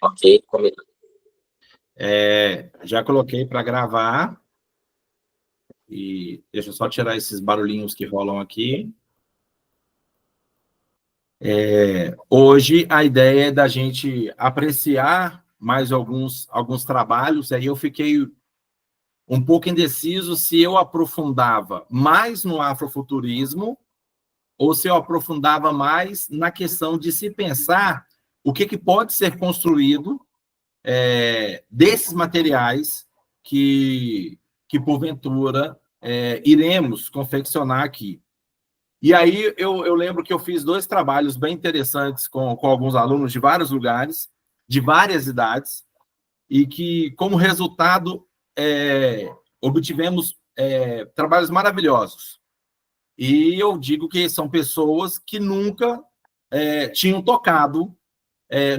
Ok, combinado. Já coloquei para gravar. E deixa eu só tirar esses barulhinhos que rolam aqui. Hoje, a ideia é da gente apreciar mais alguns trabalhos. Aí eu fiquei um pouco indeciso se eu aprofundava mais no afrofuturismo ou se eu aprofundava mais na questão de se pensar o que pode ser construído desses materiais que porventura, iremos confeccionar aqui. E aí eu lembro que eu fiz 2 trabalhos bem interessantes com alguns alunos de vários lugares, de várias idades, e que, como resultado, obtivemos trabalhos maravilhosos. E eu digo que são pessoas que nunca tinham tocado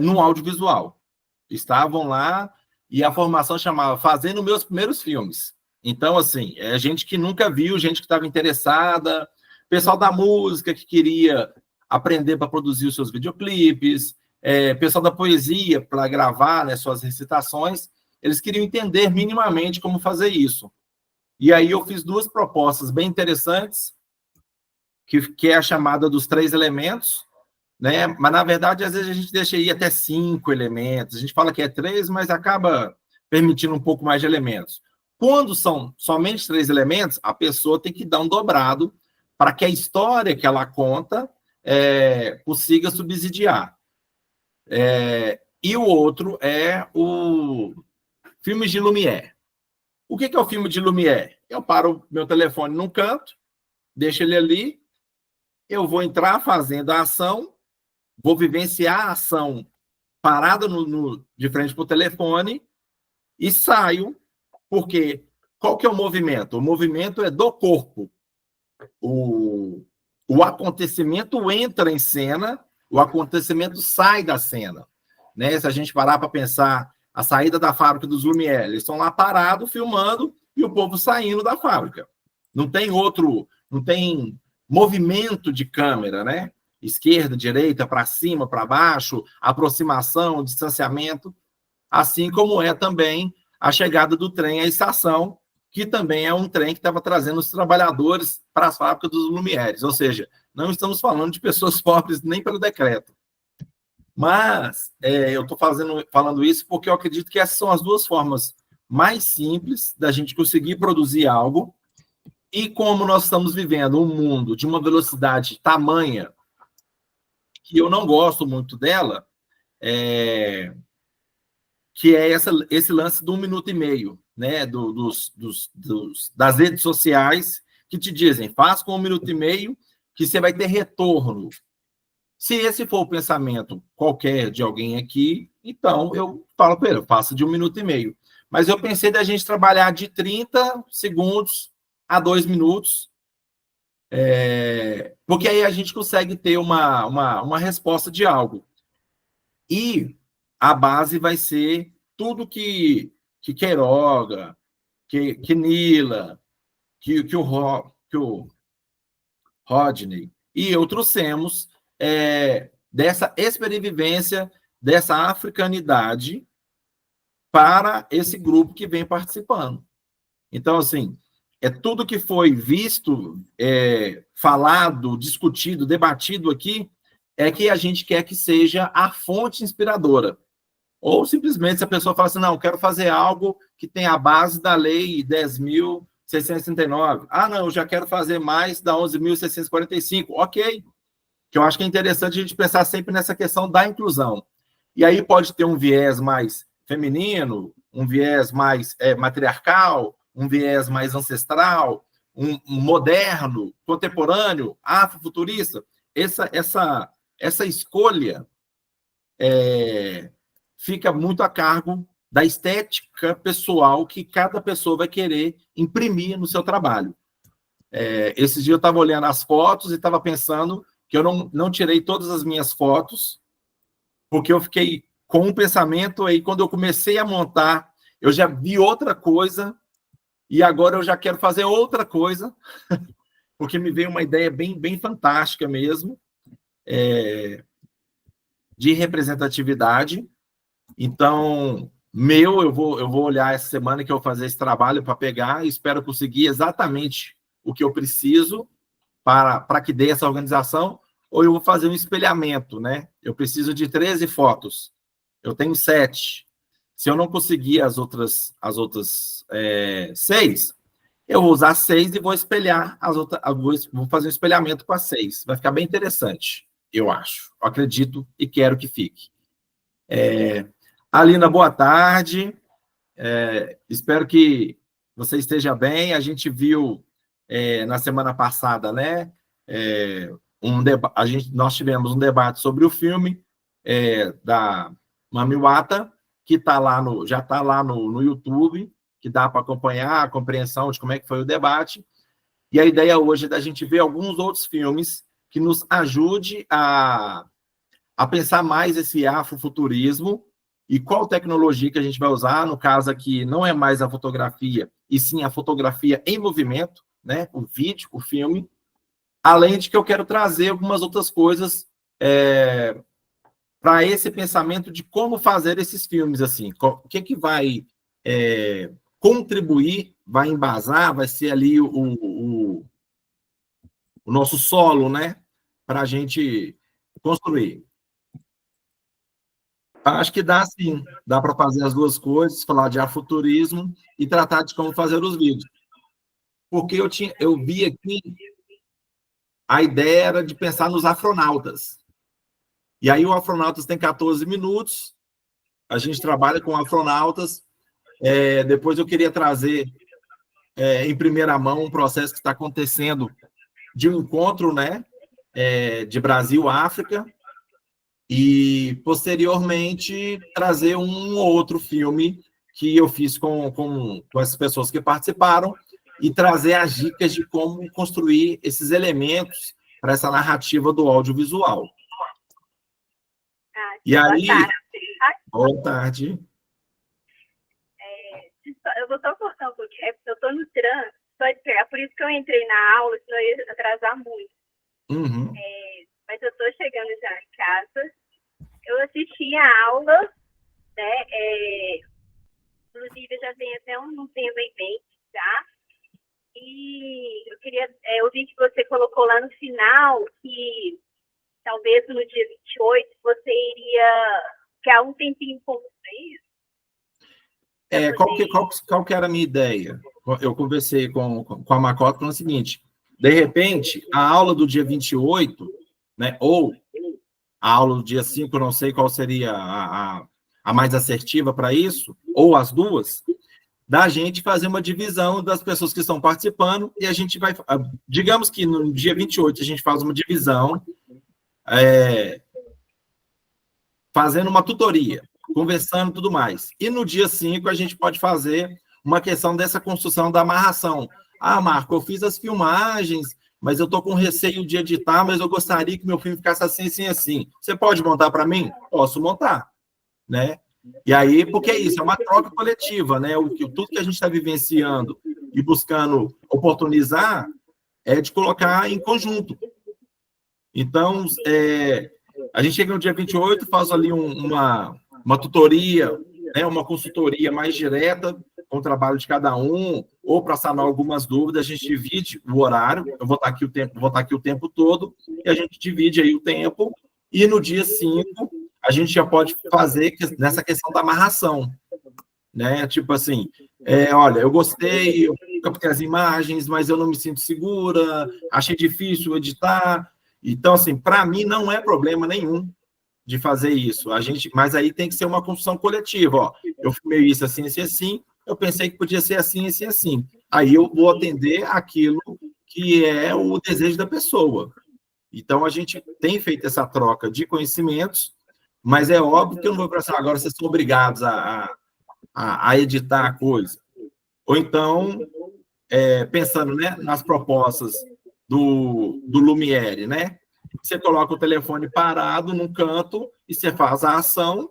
no audiovisual. Estavam lá e a formação chamava Fazendo Meus Primeiros Filmes. Então, assim, gente que nunca viu, gente que estava interessada, pessoal da música que queria aprender para produzir os seus videoclipes, pessoal da poesia para gravar, né, suas recitações, eles queriam entender minimamente como fazer isso. E aí eu fiz 2 propostas bem interessantes, que é a chamada dos 3 elementos, né? Mas, na verdade, às vezes a gente deixa ir até 5 elementos. A gente fala que é 3, mas acaba permitindo um pouco mais de elementos. Quando são somente 3 elementos, a pessoa tem que dar um dobrado para que a história que ela conta consiga subsidiar. E o outro é o filme de Lumière. O que é o filme de Lumière? Eu paro meu telefone num canto, deixo ele ali, eu vou entrar fazendo a ação, vou vivenciar a ação parada de frente para o telefone e saio, porque qual que é o movimento? O movimento é do corpo. O acontecimento entra em cena, o acontecimento sai da cena. Né? Se a gente parar para pensar a saída da fábrica dos Lumière, eles estão lá parados, filmando, e o povo saindo da fábrica. Não tem movimento de câmera, né? Esquerda, direita, para cima, para baixo, aproximação, distanciamento, assim como é também a chegada do trem à estação, que também é um trem que estava trazendo os trabalhadores para as fábricas dos Lumières. Ou seja, não estamos falando de pessoas pobres nem pelo decreto. Mas eu estou falando isso porque eu acredito que essas são as 2 formas mais simples da gente conseguir produzir algo. E como nós estamos vivendo um mundo de uma velocidade tamanha que eu não gosto muito dela, que é esse lance do 1 minuto e meio, né? Das redes sociais que te dizem, faz com 1 minuto e meio que você vai ter retorno. Se esse for o pensamento qualquer de alguém aqui, então eu falo para ele, eu faço de 1 minuto e meio. Mas eu pensei da gente trabalhar de 30 segundos a 2 minutos, porque aí a gente consegue ter uma resposta de algo. E a base vai ser tudo que Queiroga, que Nila, que o Rodney e eu trouxemos dessa experiência, dessa africanidade para esse grupo que vem participando. Então, assim, tudo que foi visto, falado, discutido, debatido aqui, é que a gente quer que seja a fonte inspiradora. Ou simplesmente se a pessoa fala assim, não, quero fazer algo que tenha a base da lei 10.639. Ah, não, eu já quero fazer mais da 11.645. Ok. Que eu acho que é interessante a gente pensar sempre nessa questão da inclusão. E aí pode ter um viés mais feminino, um viés mais matriarcal, um viés mais ancestral, um moderno, contemporâneo, afrofuturista. Essa escolha fica muito a cargo da estética pessoal que cada pessoa vai querer imprimir no seu trabalho. Esses dias eu estava olhando as fotos e estava pensando que eu não tirei todas as minhas fotos, porque eu fiquei com um pensamento, aí quando eu comecei a montar, eu já vi outra coisa, e agora eu já quero fazer outra coisa, porque me veio uma ideia bem, bem fantástica mesmo, de representatividade, Então, eu vou olhar essa semana que eu vou fazer esse trabalho para pegar e espero conseguir exatamente o que eu preciso para que dê essa organização, ou eu vou fazer um espelhamento, né? Eu preciso de 13 fotos, eu tenho 7. Se eu não conseguir as outras 6, eu vou usar 6 e vou espelhar as outras, vou fazer um espelhamento com as 6. Vai ficar bem interessante, eu acho. Eu acredito e quero que fique. Alina, boa tarde. Espero que você esteja bem. A gente viu na semana passada, né? Nós tivemos um debate sobre o filme da Mami Wata, que já está lá no YouTube, que dá para acompanhar a compreensão de como é que foi o debate. E a ideia hoje é da gente ver alguns outros filmes que nos ajude a pensar mais esse afrofuturismo e qual tecnologia que a gente vai usar. No caso aqui, não é mais a fotografia, e sim a fotografia em movimento, né? O vídeo, o filme. Além de que eu quero trazer algumas outras coisas para esse pensamento de como fazer esses filmes, assim. O que vai contribuir, vai embasar, vai ser ali o nosso solo, né? Para a gente construir. Acho que dá sim, dá para fazer as duas coisas, falar de afuturismo e tratar de como fazer os vídeos. Porque eu vi aqui, a ideia era de pensar nos afronautas. E aí o Afronautas tem 14 minutos, a gente trabalha com afronautas. Depois eu queria trazer em primeira mão um processo que está acontecendo de um encontro, né, de Brasil-África, e posteriormente trazer um ou outro filme que eu fiz com essas pessoas que participaram e trazer as dicas de como construir esses elementos para essa narrativa do audiovisual. E aí, boa tarde. Eu vou só cortar um pouquinho, porque eu estou no trânsito, pode pegar, por isso que eu entrei na aula, senão eu ia atrasar muito. Uhum. Mas eu estou chegando já em casa. Eu assisti a aula, né? Inclusive, eu já tenho até um tema em mente, tá? E eu queria ouvir que você colocou lá no final que talvez no dia 28 você iria ficar um tempinho com vocês. Qual que era a minha ideia? Eu conversei com a Macota falando o seguinte: de repente, a aula do dia 28, né, ou a aula do dia 5, eu não sei qual seria a mais assertiva para isso, ou as duas, da gente fazer uma divisão das pessoas que estão participando, e a gente vai, digamos que no dia 28 a gente faz uma divisão, fazendo uma tutoria, conversando e tudo mais. E no dia 5 a gente pode fazer uma questão dessa construção da amarração. Ah, Marco, eu fiz as filmagens, mas eu estou com receio de editar, mas eu gostaria que meu filme ficasse assim, assim, assim. Você pode montar para mim? Posso montar, né? E aí, porque é isso, é uma troca coletiva, né? Tudo que a gente está vivenciando e buscando oportunizar é de colocar em conjunto. Então, a gente chega no dia 28, faz ali uma tutoria, né, uma consultoria mais direta com o trabalho de cada um, ou para sanar algumas dúvidas, a gente divide o horário, eu vou estar aqui o tempo todo, e a gente divide aí o tempo, e no dia 5, a gente já pode fazer nessa questão da amarração, né? Tipo assim, olha, eu gostei, eu captei as imagens, mas eu não me sinto segura, achei difícil editar. Então, assim, para mim não é problema nenhum de fazer isso. Mas aí tem que ser uma construção coletiva. Ó, eu filmei isso assim, assim, assim, eu pensei que podia ser assim, assim, assim. Aí eu vou atender aquilo que é o desejo da pessoa. Então, a gente tem feito essa troca de conhecimentos, mas é óbvio que eu não vou pensar, agora vocês são obrigados a editar a coisa. Ou então, pensando, né, nas propostas do Lumière, né? Você coloca o telefone parado num canto e você faz a ação,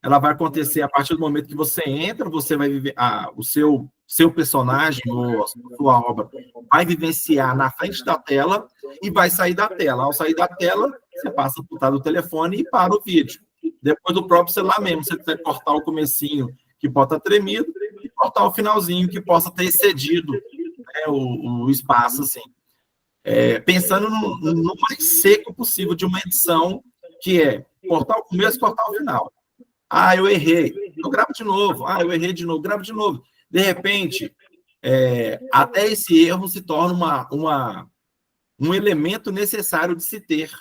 ela vai acontecer a partir do momento que você entra, você vai viver, o seu personagem ou a sua obra vai vivenciar na frente da tela e vai sair da tela. Ao sair da tela, você passa a botar do telefone e para o vídeo. depois do próprio celular mesmo. Você quiser cortar o comecinho, que pode estar tremido, e cortar o finalzinho, que possa ter excedido, né, o espaço, assim. Pensando no mais seco possível de uma edição, que é cortar o começo, cortar o final. Ah, eu errei. Eu gravo de novo. Ah, eu errei de novo. Gravo de novo. De repente, até esse erro se torna um elemento necessário de se ter,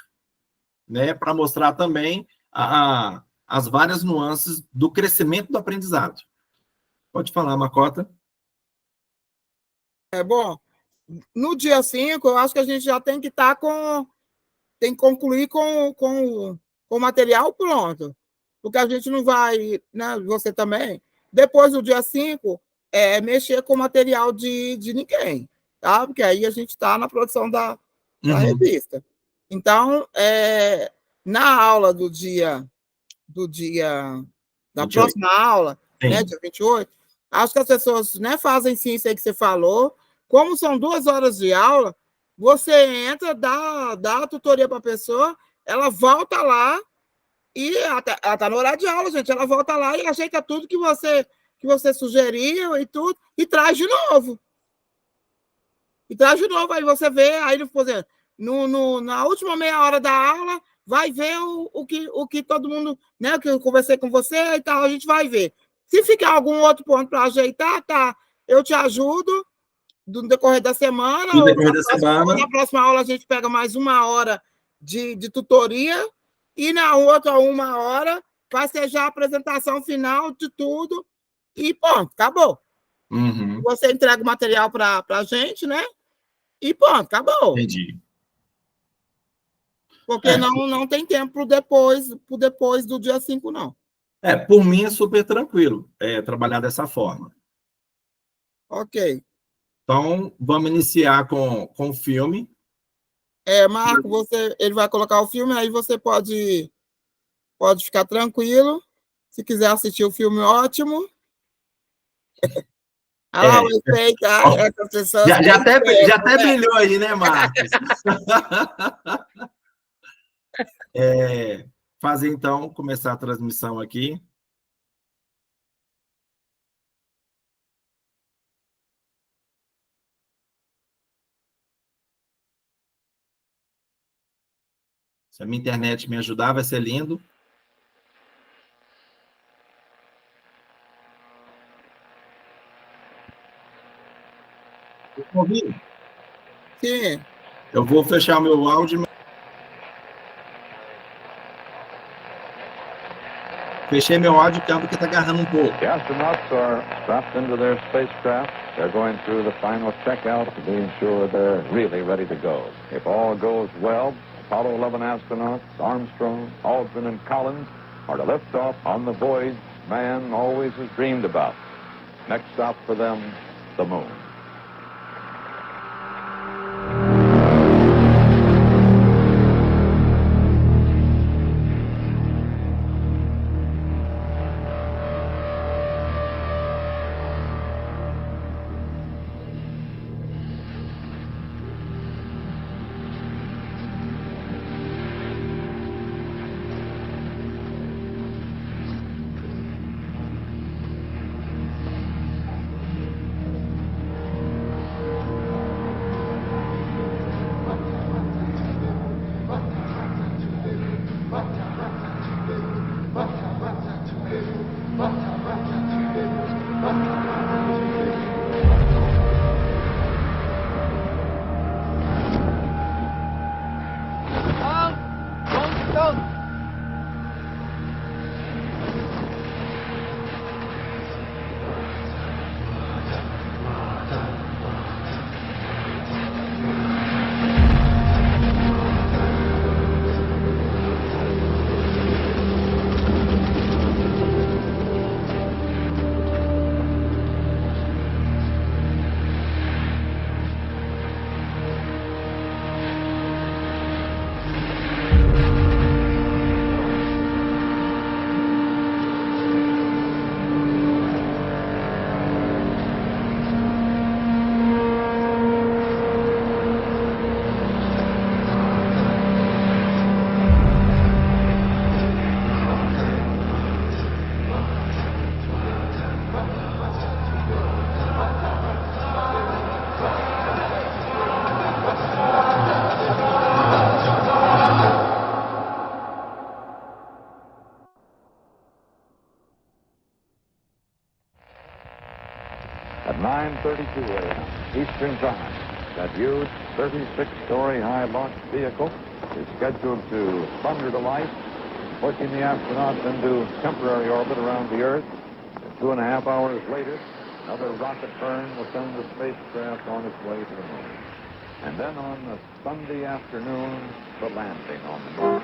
né, para mostrar também as várias nuances do crescimento do aprendizado. Pode falar, Macota. Bom, no dia 5, eu acho que a gente já tem que estar tem que concluir com o material pronto. Porque a gente não vai, né, você também, depois do dia 5, mexer com o material de ninguém, tá? Porque aí a gente está na produção da revista. Então, na aula da próxima aula, né, dia 28, acho que as pessoas, né, fazem sim isso aí que você falou. Como são 2 horas de aula, você entra, dá a tutoria para a pessoa, ela volta lá, e ela está no horário de aula, gente. Ela volta lá e ajeita tudo que você sugeriu e tudo, e traz de novo. Aí você vê, aí, por exemplo, na última meia hora da aula, vai ver o que todo mundo, né, que eu conversei com você e tal, a gente vai ver. Se ficar algum outro ponto para ajeitar, tá, eu te ajudo no decorrer da semana. Na próxima aula a gente pega mais 1 hora de tutoria, e na outra 1 hora vai ser já a apresentação final de tudo, e ponto, acabou. Você entrega o material para a gente, né? E ponto, acabou. Entendi. Porque não tem tempo depois do dia 5, não. Por mim é super tranquilo trabalhar dessa forma. Ok. Então, vamos iniciar com o filme. Marco, ele vai colocar o filme, aí você pode ficar tranquilo. Se quiser assistir o filme, ótimo. O efeito, essa pessoa... Já até brilhou aí, né, Marcos? Fazer, então, começar a transmissão aqui. Se a minha internet me ajudar, vai ser lindo. Sim. Eu vou fechar o meu áudio. Fechei meu áudio porque está agarrando um pouco. The astronauts are strapped into their spacecraft. They're going through the final checkout to be sure they're really ready to go. If all goes well, Apollo 11 astronauts Armstrong, Aldrin, and Collins are to lift off on the voyage man always has dreamed about. Next stop for them, the moon. At 9:32 a.m. Eastern Time, that huge 36-story high launch vehicle is scheduled to thunder to life, pushing the astronauts into temporary orbit around the Earth. And 2.5 hours later, another rocket burn will send the spacecraft on its way to the moon. And then on the Sunday afternoon, the landing on the moon.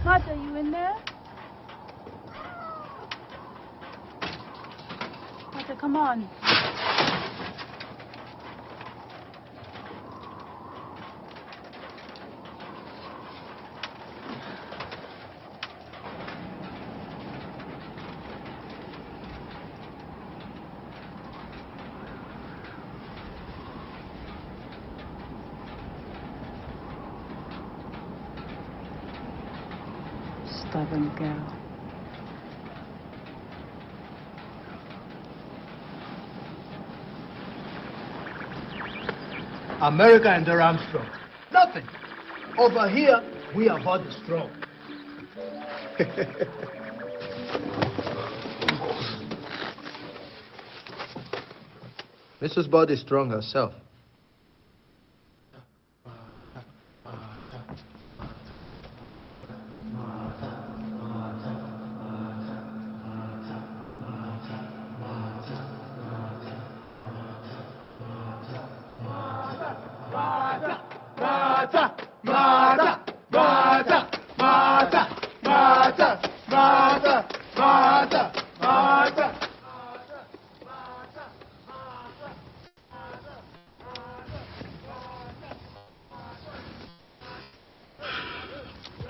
Martha, you in there? Martha, come on. Stubborn girl. America and their Armstrong. Nothing. Over here, we are body strong. Mrs. Body Strong herself.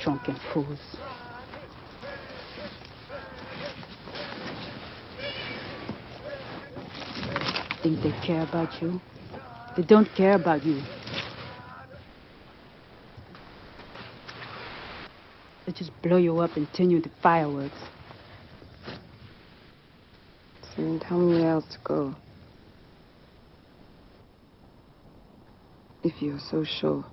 Drunken fools. Think they care about you? They don't care about you. They just blow you up and turn you into fireworks. So then tell me where else to go. If you're so sure.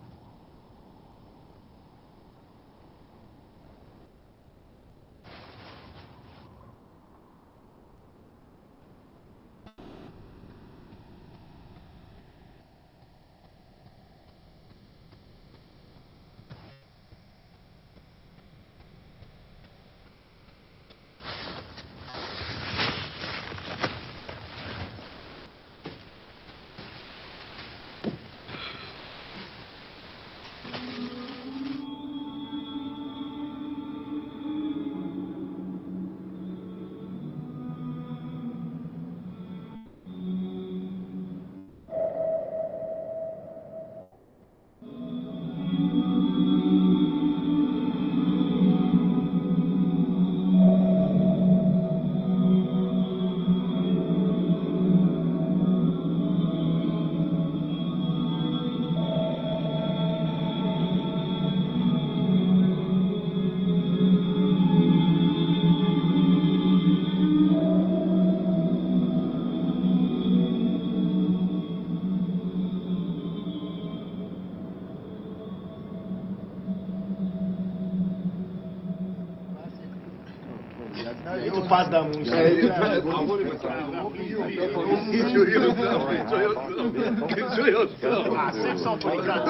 Save some for the cat.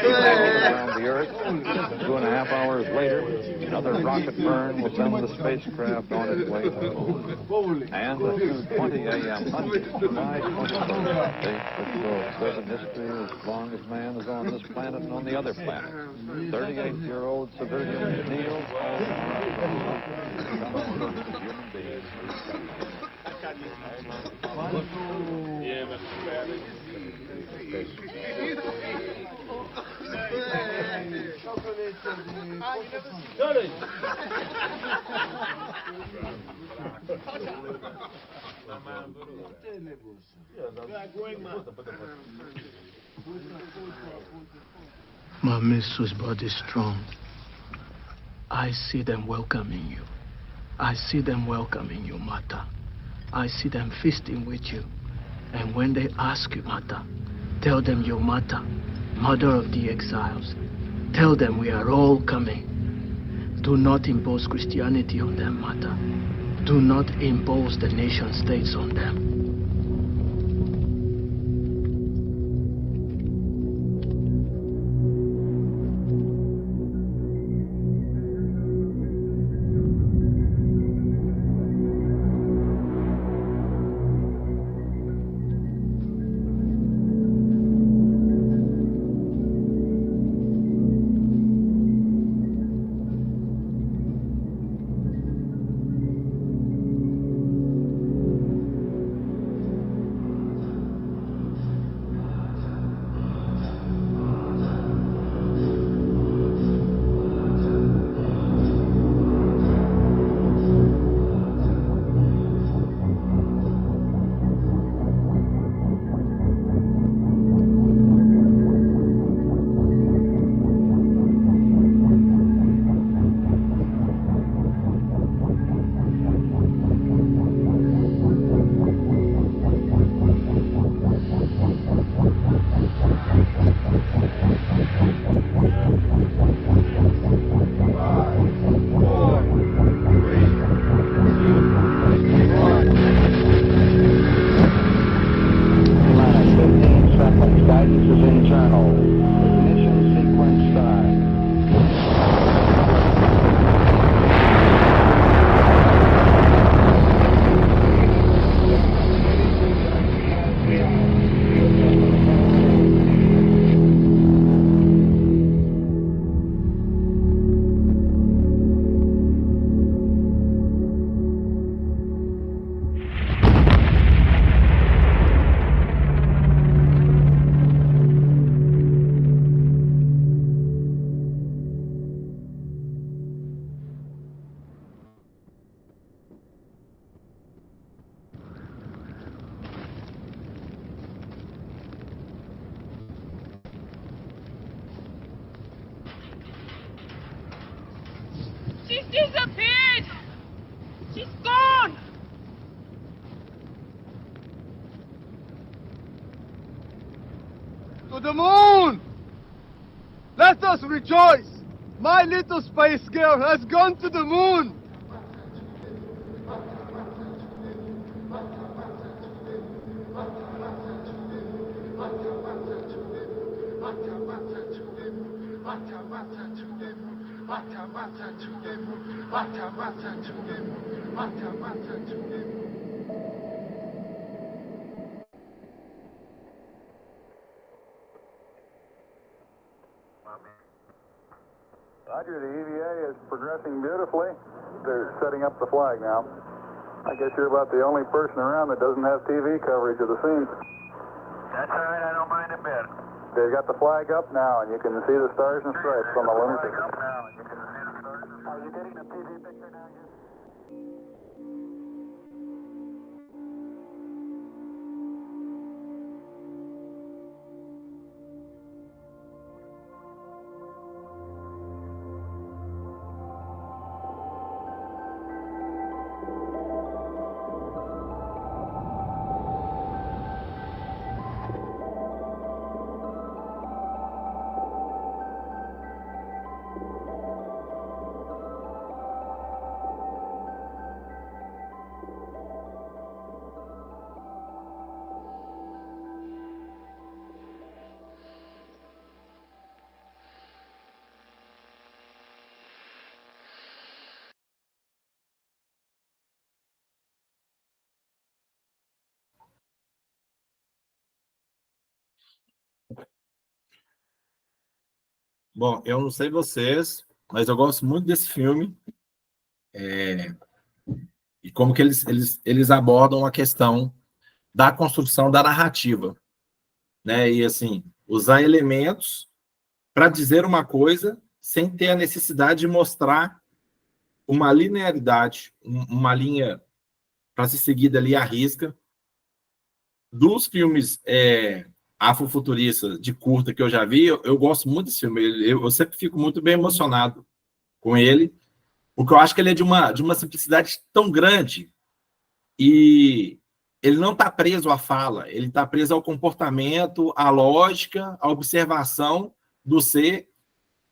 Around the Earth. 2.5 hours later, another rocket burn will send the spacecraft on its way to the moon. And at 2:20 a.m. Monday, July 21st, space which will live in history as long as man is on this planet and on the other planet. 38-year-old civilian Neil Armstrong becomes the first of human beings. My mistress' body strong. I see them welcoming you. I see them welcoming you, Mata. I see them feasting with you. And when they ask you, Mata, tell them you're Mata, mother of the exiles. Tell them we are all coming. Do not impose Christianity on them, Mata. Do not impose the nation states on them. She's disappeared! She's gone! To the moon! Let us rejoice! My little space girl has gone to the moon! Roger, the EVA is progressing beautifully. They're setting up the flag now. I guess you're about the only person around that doesn't have TV coverage of the scene. That's all right, I don't mind a bit. They've got the flag up now, and you can see the stars and stripes on the lunar Flag picture. up now, and you can see the stars. Are you getting a TV picture now? Bom, eu não sei vocês, mas eu gosto muito desse filme. E como que eles abordam a questão da construção da narrativa, né? E assim, usar elementos para dizer uma coisa sem ter a necessidade de mostrar uma linearidade, uma linha para ser seguida ali à risca. Dos filmes afrofuturistas de curta que eu já vi, eu gosto muito desse filme. Eu sempre fico muito bem emocionado com ele, porque eu acho que ele é de uma simplicidade tão grande e ele não está preso à fala, ele está preso ao comportamento, à lógica, à observação do ser.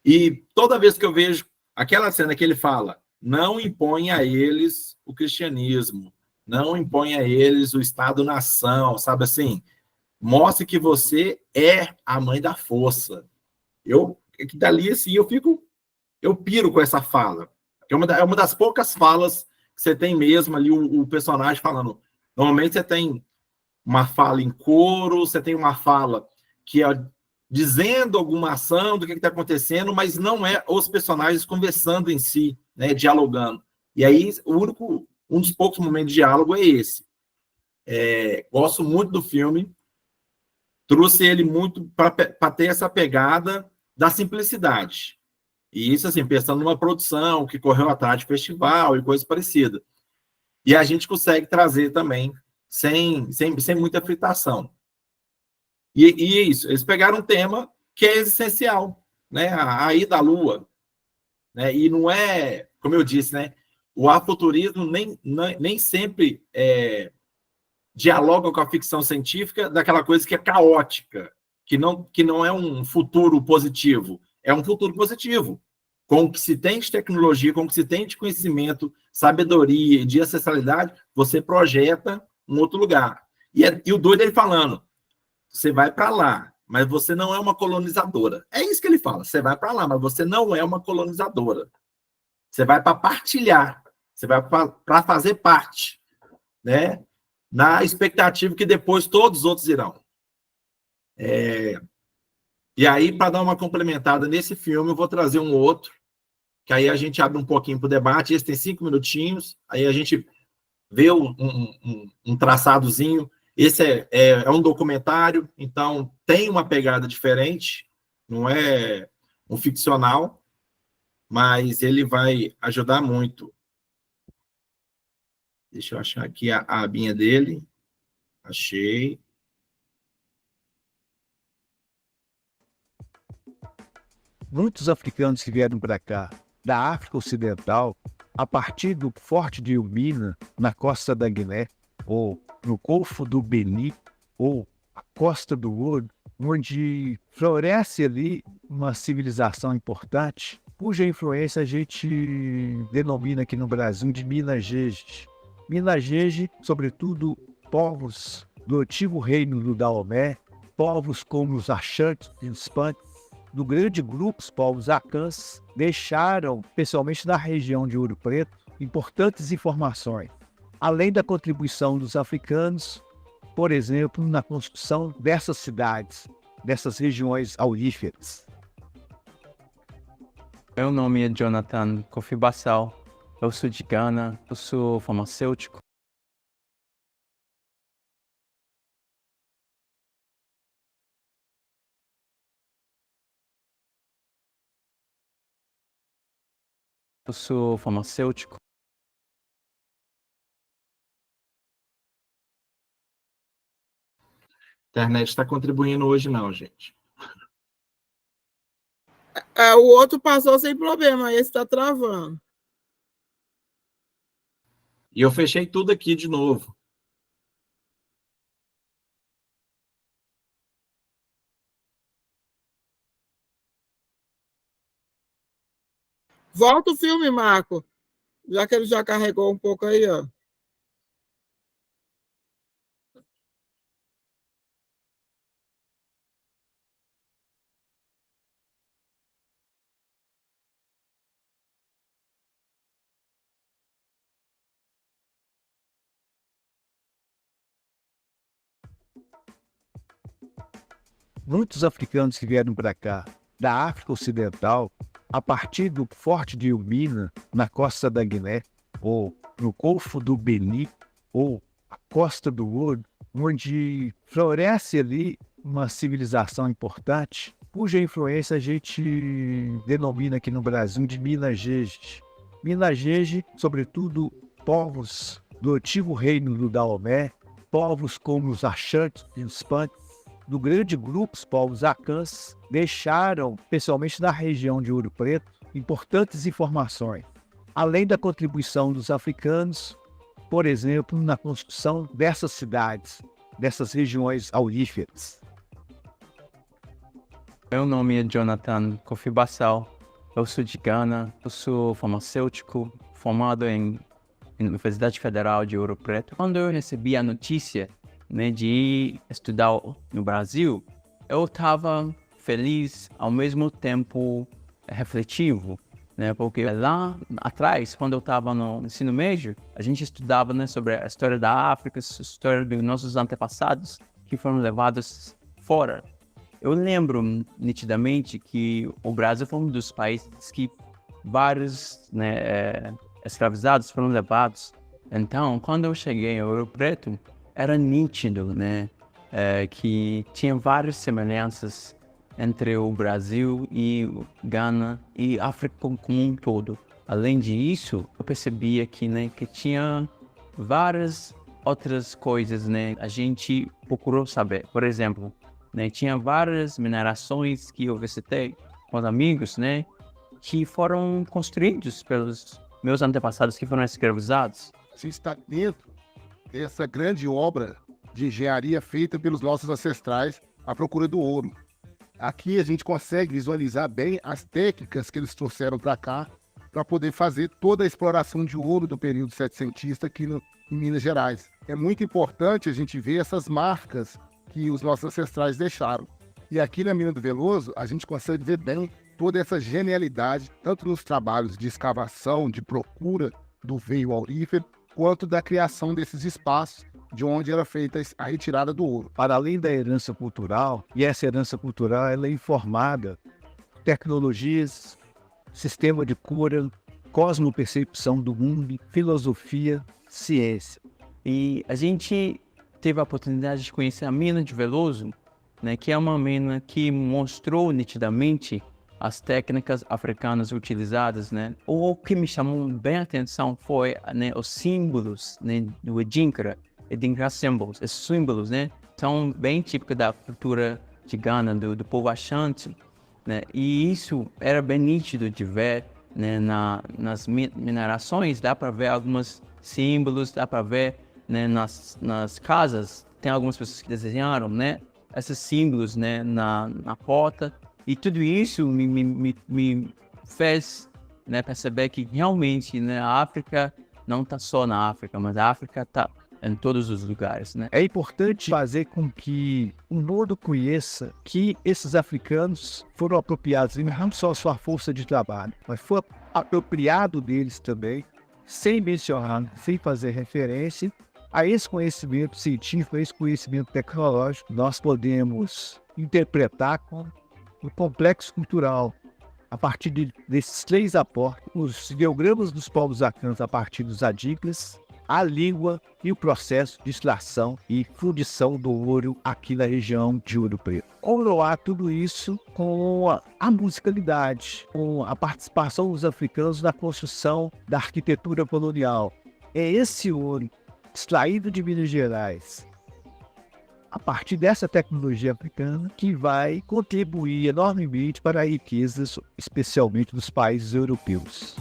E toda vez que eu vejo aquela cena que ele fala, não impõe a eles o cristianismo, não impõe a eles o Estado-nação, sabe assim? Mostre que você é a mãe da força. Que dali, assim, eu piro com essa fala. É uma das poucas falas que você tem mesmo ali, o personagem falando. Normalmente você tem uma fala em coro, você tem uma fala que é dizendo alguma ação do que está acontecendo, mas não é os personagens conversando em si, né, dialogando. E aí, um dos poucos momentos de diálogo é esse. Gosto muito do filme, trouxe ele muito para ter essa pegada da simplicidade. E isso, assim, pensando numa produção que correu atrás de festival e coisa parecida. E a gente consegue trazer também, sem muita fritação. E é isso, eles pegaram um tema que é essencial, né? A ida à Lua. Né? E não é, como eu disse, né? O afuturismo nem sempre dialoga com a ficção científica daquela coisa que é caótica, que não é um futuro positivo. É um futuro positivo. Com o que se tem de tecnologia, com o que se tem de conhecimento, sabedoria e de ancestralidade, você projeta um outro lugar. E o doido ele falando, você vai para lá, mas você não é uma colonizadora. É isso que ele fala, você vai para lá, mas você não é uma colonizadora. Você vai para partilhar, você vai para fazer parte, né? Na expectativa que depois todos os outros irão. E aí, para dar uma complementada nesse filme, eu vou trazer um outro, que aí a gente abre um pouquinho para o debate. Esse tem 5 minutinhos, aí a gente vê um traçadozinho. Esse é um documentário, então tem uma pegada diferente, não é um ficcional, mas ele vai ajudar muito. Deixa eu achar aqui a abinha dele. Achei. Muitos africanos que vieram para cá, da África Ocidental, a partir do Forte de Elmina, na costa da Guiné, ou no Golfo do Beni, ou a Costa do Ouro, onde floresce ali uma civilização importante, cuja influência a gente denomina aqui no Brasil de Minas Gerais. Minas Gerais, sobretudo, povos do antigo reino do Daomé, povos como os Axantes e os Pantes, do grande grupo, os povos Acãs, deixaram, especialmente na região de Ouro Preto, importantes informações, além da contribuição dos africanos, por exemplo, na construção dessas cidades, dessas regiões auríferas. Meu nome é Jonathan Kofi Bassal, eu sou de Gana, eu sou farmacêutico. Eu sou farmacêutico. A internet está contribuindo hoje, não, gente. O outro passou sem problema, esse está travando. E eu fechei tudo aqui de novo. Volta o filme, Marco. Já que ele já carregou um pouco aí, ó. Muitos africanos que vieram para cá, da África Ocidental, a partir do Forte de Elmina, na costa da Guiné, ou no Golfo do Beni, ou a Costa do Ouro, onde floresce ali uma civilização importante, cuja influência a gente denomina aqui no Brasil de Minas Gerais. Minas Gerais, sobretudo povos do antigo reino do Daomé, povos como os Axantes e os Pantes, do grande grupo, os povos Acãs, deixaram, especialmente na região de Ouro Preto, importantes informações, além da contribuição dos africanos, por exemplo, na construção dessas cidades, dessas regiões auríferas. Meu nome é Jonathan Kofi Bassal, eu sou de Gana, eu sou farmacêutico, formado em Universidade Federal de Ouro Preto. Quando eu recebi a notícia, né, de ir estudar no Brasil, eu estava feliz, ao mesmo tempo refletivo, né, porque lá atrás, quando eu estava no ensino médio, a gente estudava, né, sobre a história da África, a história dos nossos antepassados que foram levados fora. Eu lembro nitidamente que o Brasil foi um dos países que vários, né, escravizados foram levados. Então, quando eu cheguei em Ouro Preto, era nítido, né, que tinha várias semelhanças entre o Brasil e o Gana e África como um todo. Além disso, eu percebia que, né, que tinha várias outras coisas, né, a gente procurou saber. Por exemplo, né, tinha várias minerações que eu visitei com os amigos, né, que foram construídos pelos meus antepassados que foram escravizados. Você está dentro dessa grande obra de engenharia feita pelos nossos ancestrais à procura do ouro. Aqui a gente consegue visualizar bem as técnicas que eles trouxeram para cá para poder fazer toda a exploração de ouro do período setecentista aqui em Minas Gerais. É muito importante a gente ver essas marcas que os nossos ancestrais deixaram. E aqui na Mina do Veloso, a gente consegue ver bem toda essa genialidade, tanto nos trabalhos de escavação, de procura do veio aurífero, quanto da criação desses espaços de onde era feita a retirada do ouro. Para além da herança cultural, e essa herança cultural ela é informada por tecnologias, sistema de cura, cosmopercepção do mundo, filosofia, ciência. E a gente teve a oportunidade de conhecer a mina de Veloso, né, que é uma mina que mostrou nitidamente as técnicas africanas utilizadas, né? O que me chamou bem a atenção foi, né, os símbolos, né, do Edinkra Symbols. Esses símbolos, né, são bem típicos da cultura de Gana, do povo Ashanti, né? E isso era bem nítido de ver, né, nas minerações. Dá para ver alguns símbolos, dá para ver, né, nas casas, tem algumas pessoas que desenharam, né, esses símbolos, né, na porta. E tudo isso me fez, né, perceber que realmente, né, a África não está só na África, mas a África está em todos os lugares, né? É importante fazer com que o mundo conheça que esses africanos foram apropriados, não só a sua força de trabalho, mas foi apropriado deles também, sem mencionar, sem fazer referência a esse conhecimento científico, a esse conhecimento tecnológico. Nós podemos interpretar com o complexo cultural, a partir desses três aportes, os ideogramas dos povos Acãs a partir dos Adinkras, a língua e o processo de extração e fundição do ouro aqui na região de Ouro Preto. Coroar tudo isso com a musicalidade, com a participação dos africanos na construção da arquitetura colonial. É esse ouro extraído de Minas Gerais, a partir dessa tecnologia africana, que vai contribuir enormemente para a riqueza, especialmente dos países europeus.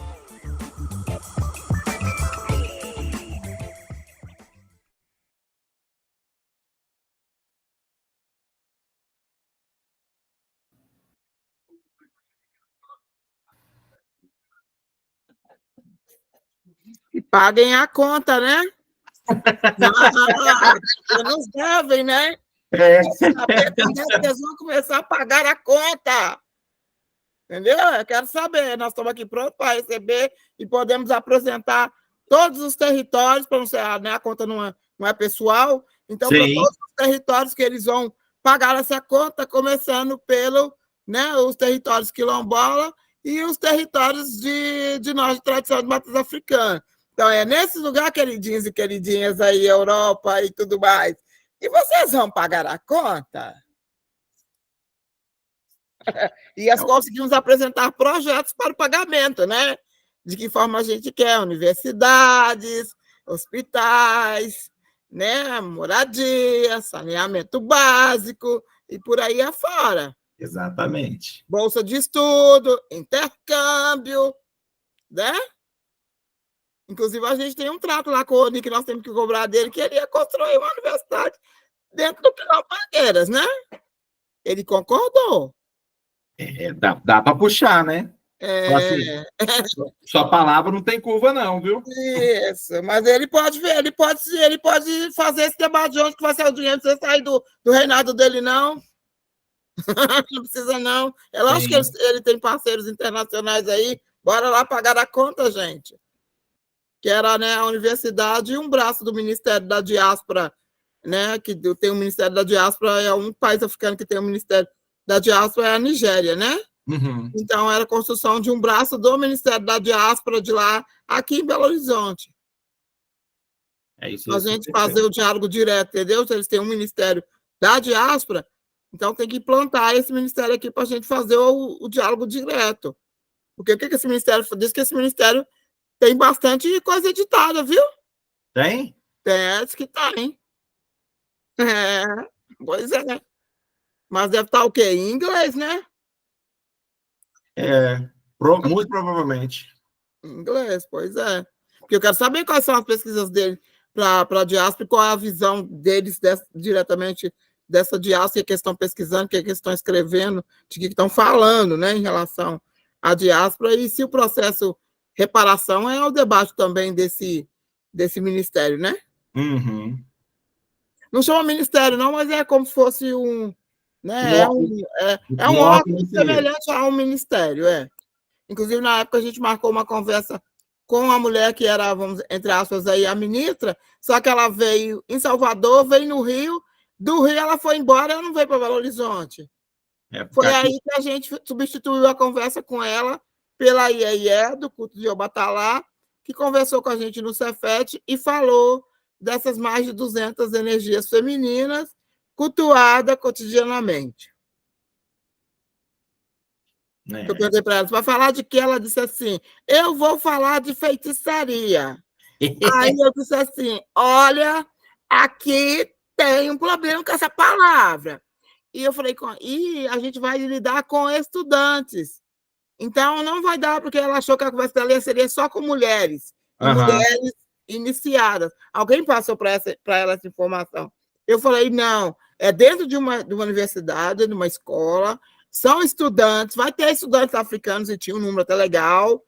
E paguem a conta, né? Nos devem, né? Saber quando é que eles vão começar a pagar a conta. Entendeu? Eu quero saber. Nós estamos aqui prontos para receber e podemos apresentar todos os territórios, para não ser, né, a conta não é pessoal. Então, para todos os territórios que eles vão pagar essa conta, começando pelo né, os territórios quilombola e os territórios de nós de tradição de matriz africana. Então, é nesse lugar, queridinhos e queridinhas aí, Europa e tudo mais. E vocês vão pagar a conta? E conseguimos apresentar projetos para o pagamento, né? De que forma a gente quer, universidades, hospitais, né? Moradia, saneamento básico e por aí afora. Exatamente. Bolsa de estudo, intercâmbio, né? Inclusive, a gente tem um trato lá com o Rony que nós temos que cobrar dele, que ele ia construir uma universidade dentro do Quilombo Mangueiras, né? Ele concordou. Dá para puxar, né? Sua palavra não tem curva, não, viu? Isso, mas ele pode ver, ele pode fazer esse debate de onde que vai ser o dinheiro, você sair do reinado dele, não. Não precisa, não. É lógico que ele tem parceiros internacionais aí. Bora lá pagar a conta, gente. Que era, né, a universidade e um braço do Ministério da Diáspora, né? Que tem o Ministério da Diáspora, é um país africano que tem o Ministério da Diáspora, é a Nigéria, né? Uhum. Então, era a construção de um braço do Ministério da Diáspora de lá, aqui em Belo Horizonte. É isso. A gente fazer o diálogo direto, entendeu? Se eles têm um Ministério da Diáspora, então tem que implantar esse ministério aqui para a gente fazer o diálogo direto. Porque o que esse ministério diz? Que esse ministério tem bastante coisa editada, viu? Tem? Tem, diz que tem. Pois é. Mas deve estar o quê? Em inglês, né? Muito provavelmente. Em inglês, pois é. Porque eu quero saber quais são as pesquisas dele para a diáspora e qual é a visão deles diretamente dessa diáspora, que estão pesquisando, que estão escrevendo, de que estão falando, né, em relação à diáspora, e se o processo reparação é o debate também desse ministério, né? Uhum. Não chama ministério, não, mas é como se fosse um... Né, é um órgão semelhante a um ministério, Inclusive, na época, a gente marcou uma conversa com a mulher que era, vamos, entre aspas, aí, a ministra, só que ela veio em Salvador, veio no Rio, do Rio ela foi embora, ela não veio para Belo Horizonte. Foi aí que a gente substituiu a conversa com ela pela IEE, do culto de Obatalá, que conversou com a gente no Cefet e falou dessas mais de 200 energias femininas cultuadas cotidianamente. Eu perguntei para ela, vai falar de quê? Ela disse assim, eu vou falar de feitiçaria. Aí eu disse assim, olha, aqui tem um problema com essa palavra. E eu falei, e a gente vai lidar com estudantes. Então, não vai dar, porque ela achou que a conversa dela seria só com mulheres. Mulheres iniciadas. Alguém passou para ela essa informação. Eu falei, não, é dentro de uma universidade, de uma escola, são estudantes, vai ter estudantes africanos, e tinha um número até legal,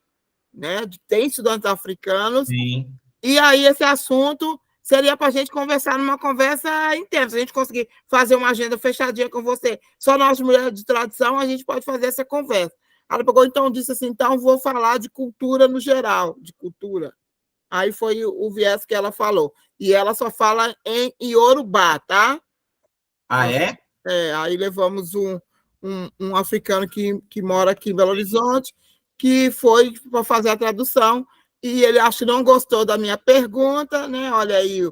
né? Tem estudantes africanos. Sim. E aí, esse assunto seria para a gente conversar numa conversa intensa. Se a gente conseguir fazer uma agenda fechadinha com você, só nós, mulheres de tradição, a gente pode fazer essa conversa. Ela pegou, então, disse assim, então, vou falar de cultura no geral, de cultura. Aí foi o viés que ela falou. E ela só fala em Iorubá, tá? Ah, é? Aí levamos um africano que mora aqui em Belo Horizonte, que foi para fazer a tradução, e ele acho que não gostou da minha pergunta, né? Olha aí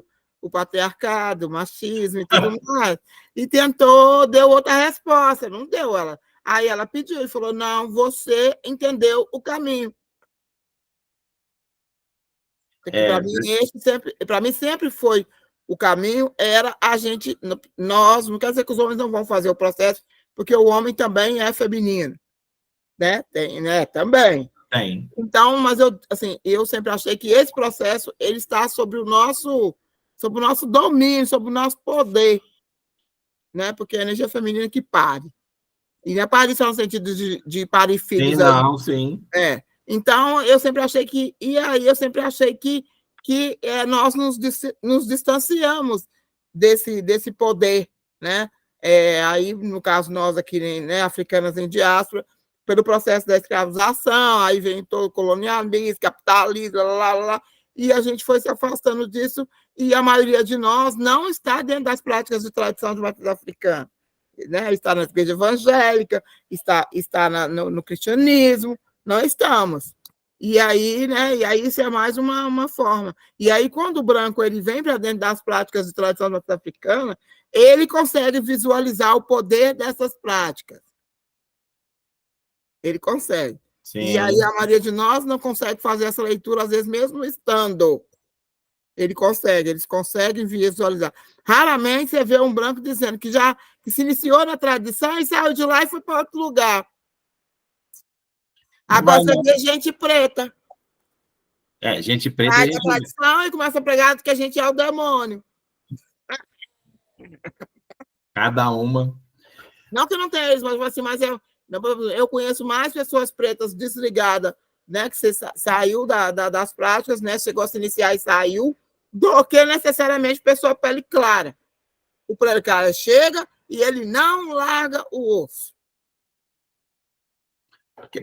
o patriarcado, o machismo e tudo mais, e deu outra resposta, não deu ela. Aí ela pediu e falou, não, você entendeu o caminho. Para mim sempre foi o caminho, era a gente, nós, não quer dizer que os homens não vão fazer o processo, porque o homem também é feminino, né? Tem, né? Também. Tem. Então, mas eu sempre achei que esse processo ele está sobre o nosso domínio, sobre o nosso poder, né? Porque a energia feminina que pare. E não é parir só no sentido de parir filhos. Sim, não, sim. Então, eu sempre achei que nós nos distanciamos desse poder, né? Aí, no caso, nós aqui, né, africanas em diáspora, pelo processo da escravização, aí vem todo o colonialismo, capitalismo, e a gente foi se afastando disso, e a maioria de nós não está dentro das práticas de tradição de matriz africana. né? Está na igreja evangélica, está no cristianismo, não estamos. E aí, né? E aí isso é mais uma forma. E aí, quando o branco ele vem para dentro das práticas de tradição norte-africana, ele consegue visualizar o poder dessas práticas. Ele consegue. Sim. E aí a maioria de nós não consegue fazer essa leitura, às vezes, mesmo estando. Eles conseguem visualizar. Raramente você vê um branco dizendo que se iniciou na tradição e saiu de lá e foi para outro lugar. Agora você vê gente preta. Gente preta. Sai da tradição e começa a pregar que a gente é o demônio. Cada uma. Não que não tenha eles, mas assim, eu conheço mais pessoas pretas desligadas, né? Que você saiu das práticas, né? Chegou a se iniciar e saiu, do que necessariamente pessoa pele clara. O pele clara chega e ele não larga o osso.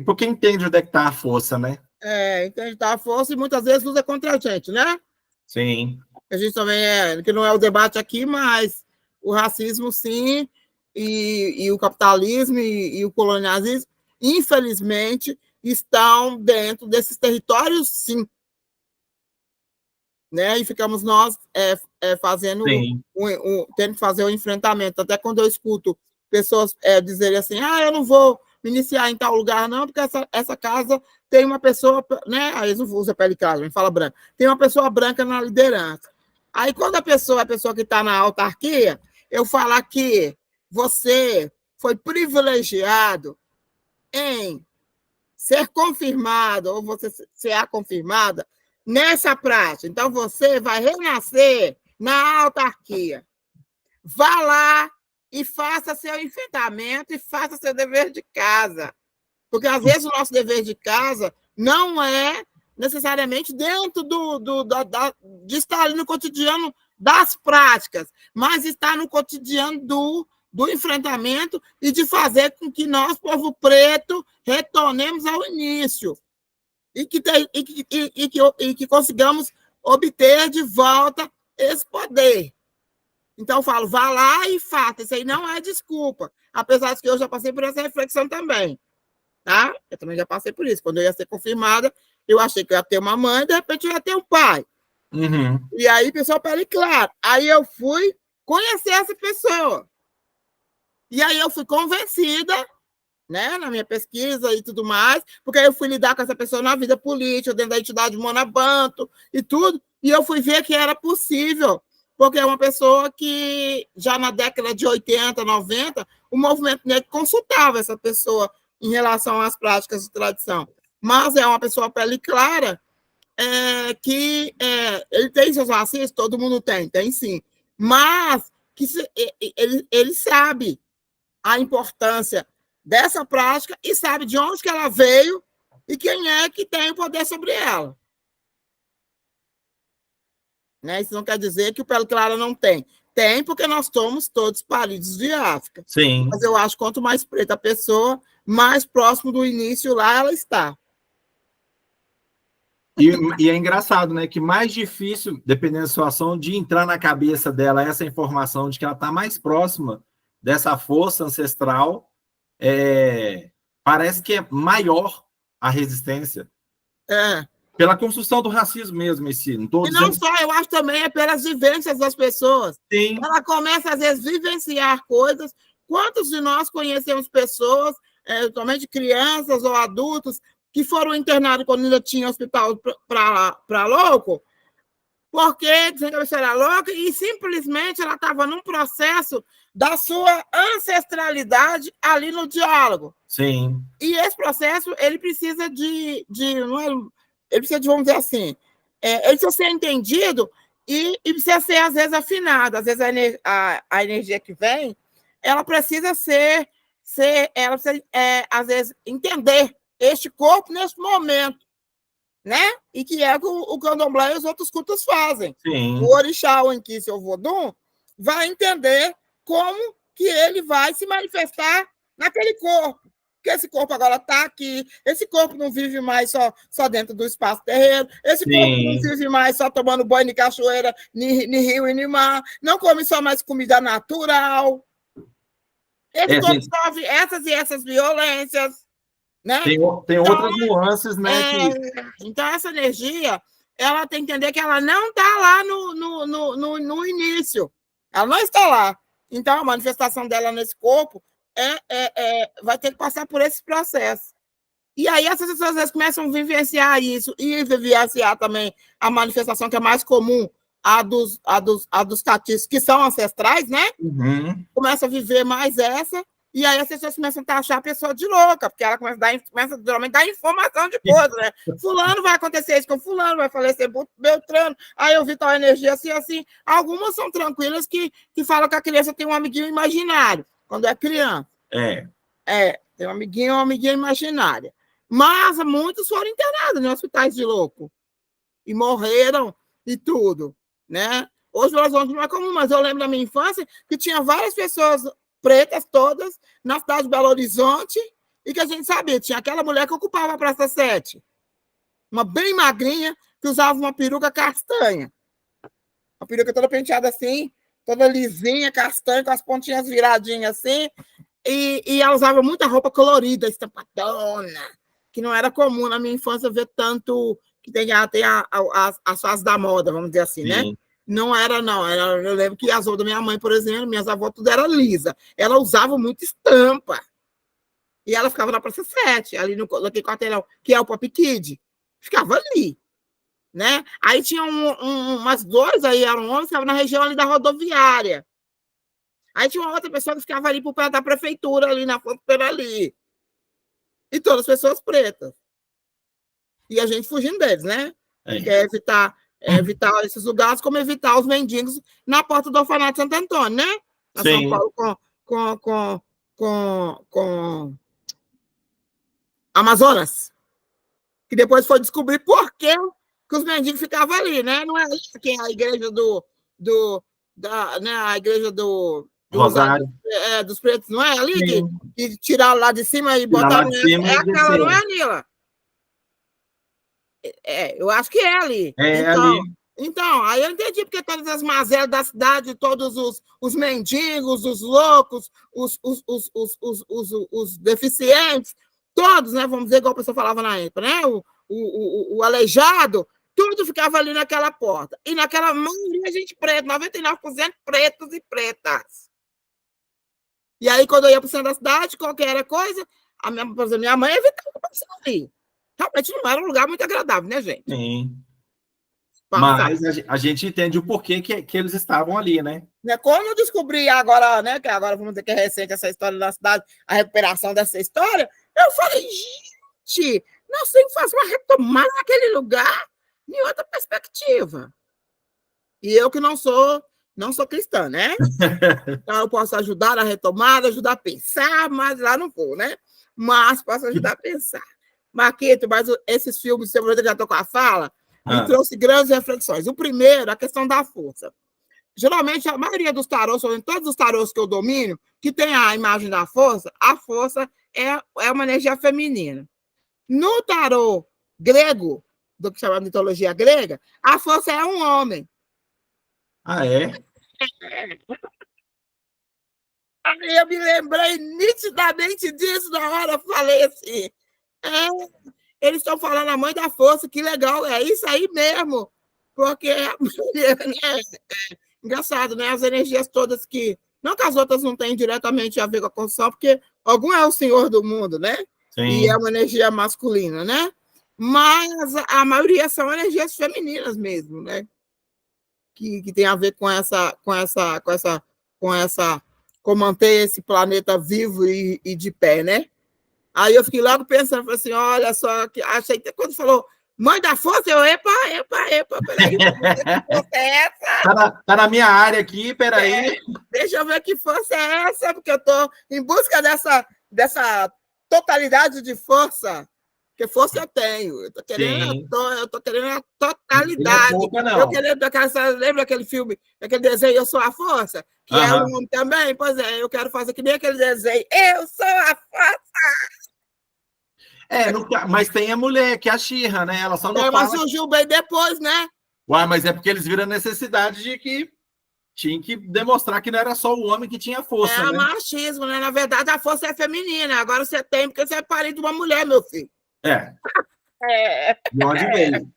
Porque entende onde é que está a força, né? Entende tá a força e muitas vezes usa contra a gente, né? Sim. A gente também que não é o debate aqui, mas o racismo, sim, e o capitalismo e o colonialismo, infelizmente, estão dentro desses territórios, sim. Né? E ficamos nós fazendo tendo que fazer o enfrentamento. Até quando eu escuto pessoas dizerem assim, eu não vou me iniciar em tal lugar, não, porque essa casa tem uma pessoa, né? Aí eles não usam pele clara, me fala branca. Tem uma pessoa branca na liderança. Aí, quando a pessoa que está na autarquia, eu falar que você foi privilegiado em ser confirmado, ou você ser confirmada, nessa prática. Então, você vai renascer na autarquia. Vá lá e faça seu enfrentamento e faça seu dever de casa. Porque, às vezes, o nosso dever de casa não é necessariamente dentro de estar ali no cotidiano das práticas, mas está no cotidiano do enfrentamento e de fazer com que nós, povo preto, retornemos ao início e que consigamos obter de volta esse poder. Então, eu falo, vá lá e faça. Isso aí não é desculpa, apesar de que eu já passei por essa reflexão também. Tá? Eu também já passei por isso. Quando eu ia ser confirmada, eu achei que eu ia ter uma mãe, de repente eu ia ter um pai. Uhum. E aí, pessoal, pele clara. Aí eu fui conhecer essa pessoa. E aí eu fui convencida, né, na minha pesquisa e tudo mais, porque aí eu fui lidar com essa pessoa na vida política, dentro da entidade Monabanto e tudo, e eu fui ver que era possível, porque é uma pessoa que, já na década de 80, 90, o movimento negro consultava essa pessoa em relação às práticas de tradição. Mas é uma pessoa pele clara, que ele tem seus racistas, todo mundo tem sim. Mas que ele sabe a importância dessa prática e sabe de onde que ela veio e quem é que tem o poder sobre ela. Né? Isso não quer dizer que o pele clara não tem. Tem, porque nós somos todos pálidos de África. Sim. Mas eu acho que quanto mais preta a pessoa, mais próximo do início lá ela está. E é engraçado, né? Que mais difícil, dependendo da situação, de entrar na cabeça dela essa informação de que ela está mais próxima dessa força ancestral, parece que é maior a resistência. Pela construção do racismo mesmo, esse. E não só, eu acho também pelas vivências das pessoas. Sim. Ela começa, às vezes, a vivenciar coisas. Quantos de nós conhecemos pessoas, somente crianças ou adultos, que foram internados quando ainda tinha hospital para louco, porque dizendo que a pessoa era louca e simplesmente ela estava num processo da sua ancestralidade ali no diálogo. Sim. E esse processo, ele precisa ele precisa de, vamos dizer assim, ele precisa ser entendido e precisa ser, às vezes, afinado. Às vezes, a energia que vem, ela precisa ela precisa, às vezes, entender este corpo nesse momento, né? E que é o candomblé e os outros cultos fazem. Sim. O orixá, o inquice, o vodum, vai entender como que ele vai se manifestar naquele corpo. Porque esse corpo agora está aqui, esse corpo não vive mais só dentro do espaço terreno, esse corpo não vive mais só tomando banho de cachoeira, nem rio e nem mar, não come só mais comida natural. Esse corpo sofre essas e essas violências, né? Tem outras nuances, né? Então, essa energia, ela tem que entender que ela não está lá no início. Ela não está lá. Então, a manifestação dela nesse corpo vai ter que passar por esse processo. E aí, essas pessoas às vezes começam a vivenciar isso e vivenciar também a manifestação que é mais comum, a dos catis, que são ancestrais, né? Uhum. Começa a viver mais essa. E aí as pessoas começam a achar a pessoa de louca, porque ela começa geralmente a dar informação de coisa, né? Fulano vai acontecer isso com fulano, vai falecer Beltrano, aí eu vi tal energia assim, assim. Algumas são tranquilas que falam que a criança tem um amiguinho imaginário, quando é criança. Tem um amiguinho ou uma amiguinha imaginária. Mas muitos foram internados em hospitais de louco. E morreram e tudo, né? Hoje o Horizonte não é comum, mas eu lembro da minha infância que tinha várias pessoas pretas todas, na cidade de Belo Horizonte, e que a gente sabia, tinha aquela mulher que ocupava a Praça 7, uma bem magrinha, que usava uma peruca castanha, uma peruca toda penteada assim, toda lisinha, castanha, com as pontinhas viradinhas assim, e ela usava muita roupa colorida, estampadona, que não era comum na minha infância ver tanto, que tem as fases da moda, vamos dizer assim, né? Não era, não. Eu lembro que as avós da minha mãe, por exemplo, minhas avós, tudo era lisa. Ela usava muito estampa. E ela ficava na Praça 7, ali naquele quarteirão, que é o Pop Kid. Ficava ali, né? Aí tinha umas dois, aí eram homens, que estavam na região ali da rodoviária. Aí tinha uma outra pessoa que ficava ali por perto da prefeitura, ali na fronteira ali. E todas as pessoas pretas. E a gente fugindo deles, né? Quer evitar esses lugares, como evitar os mendigos na porta do orfanato Santo Antônio, né? Na São Paulo com Amazonas. Que depois foi descobrir por que os mendigos ficavam ali, né? Não é ali que é a igreja a igreja dos pretos, não é ali que tiraram lá de cima e botaram aquela, não é, Nila? Eu acho que é ali. Ali. Então, aí eu entendi porque todas as mazelas da cidade, todos os mendigos, os loucos, os deficientes, todos, né? Vamos dizer, igual a pessoa falava na época, né? O aleijado, tudo ficava ali naquela porta. E naquela maioria gente preta, 99% pretos e pretas. E aí, quando eu ia para o centro da cidade, qualquer coisa, por exemplo, minha mãe evitava passar ali. Realmente não era um lugar muito agradável, né, gente? Sim. Mas a gente entende o porquê que eles estavam ali, né? Quando eu descobri agora, né, que agora vamos dizer que é recente essa história da cidade, a recuperação dessa história, eu falei, gente, nós temos que fazer uma retomada naquele lugar em outra perspectiva. E eu que não sou cristã, né? Então eu posso ajudar a retomada, ajudar a pensar, mas lá não vou, né? Mas posso ajudar a pensar. Marquito, mas esses filmes, você já estou com a fala, me trouxe grandes reflexões. O primeiro, a questão da força. Geralmente, a maioria dos tarôs, em todos os tarôs que eu domino, que tem a imagem da força, a força é uma energia feminina. No tarô grego, do que chama de mitologia grega, a força é um homem. Ah, é? Aí eu me lembrei nitidamente disso na hora, eu falei assim, eles estão falando a mãe da força, que legal, é isso aí mesmo, porque engraçado, né? As energias todas que, não que as outras não tenham diretamente a ver com a construção, porque algum é o senhor do mundo, né? Sim. E é uma energia masculina, né? Mas a maioria são energias femininas mesmo, né? Que tem a ver com manter esse planeta vivo e de pé, né? Aí eu fiquei logo pensando, falei assim, olha só, que achei que quando falou mãe da força, eu, epa, peraí, que força é essa? Tá na minha área aqui, peraí. Deixa eu ver que força é essa, porque eu estou em busca dessa totalidade de força, porque força eu tenho, eu tô querendo a totalidade. Não é pouca, não. Eu querendo lembra aquele filme, aquele desenho Eu Sou a Força? Que é um homem também? Pois é, eu quero fazer que nem aquele desenho, Eu Sou a Força! Mas tem a mulher, que é a She-Ra, né? Ela só não fala... Mas surgiu bem depois, né? Uai, mas é porque eles viram a necessidade de que tinha que demonstrar que não era só o homem que tinha força, É né? machismo, né? Na verdade, a força é feminina. Agora você tem porque você é parido de uma mulher, meu filho. É, É. de onde veio.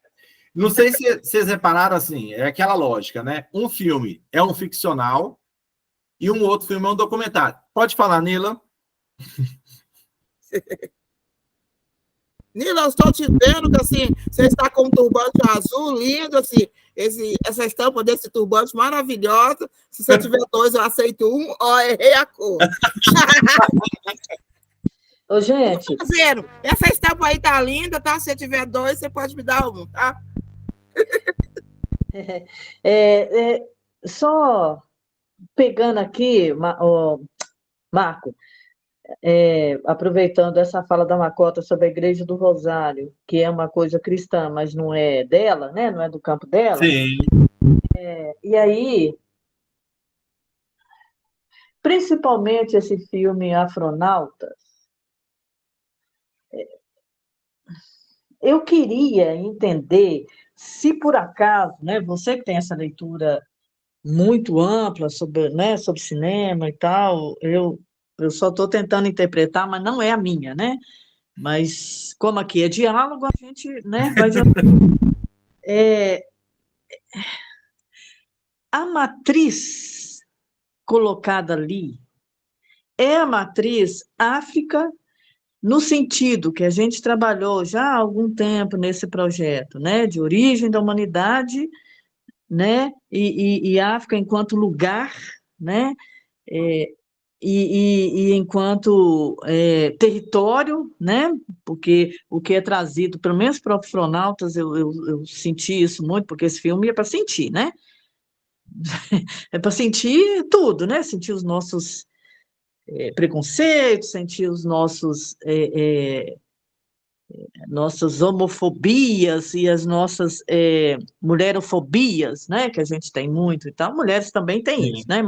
Não sei se vocês repararam assim, é aquela lógica, né? Um filme é um ficcional e um outro filme é um documentário. Pode falar, Nila. Nila, eu estou te vendo que assim, você está com um turbante azul lindo, assim, essa estampa desse turbante maravilhosa. Se você tiver 2, eu aceito 1. Ó, errei a cor. Ô, gente. Tá vendo? Essa estampa aí tá linda, tá? Se você tiver 2, você pode me dar 1, tá? Só pegando aqui, Marco, aproveitando essa fala da Macota sobre a Igreja do Rosário, que é uma coisa cristã, mas não é dela, né? Não é do campo dela. Sim. E aí, principalmente esse filme Afronautas, eu queria entender se por acaso, né, você que tem essa leitura muito ampla sobre, né, sobre cinema e tal, eu só estou tentando interpretar, mas não é a minha, né? Mas como aqui é diálogo, a gente, né, vai a matriz colocada ali é a matriz África, no sentido que a gente trabalhou já há algum tempo nesse projeto, né, de origem da humanidade, né, e África enquanto lugar, né, e enquanto território, né, porque o que é trazido, pelo menos para os Afronautas, eu senti isso muito, porque esse filme é para sentir, né, é para sentir tudo, né, sentir os nossos preconceitos, sentir os nossas homofobias e as nossas mulherofobias, né, que a gente tem muito e tal, mulheres também têm isso, né?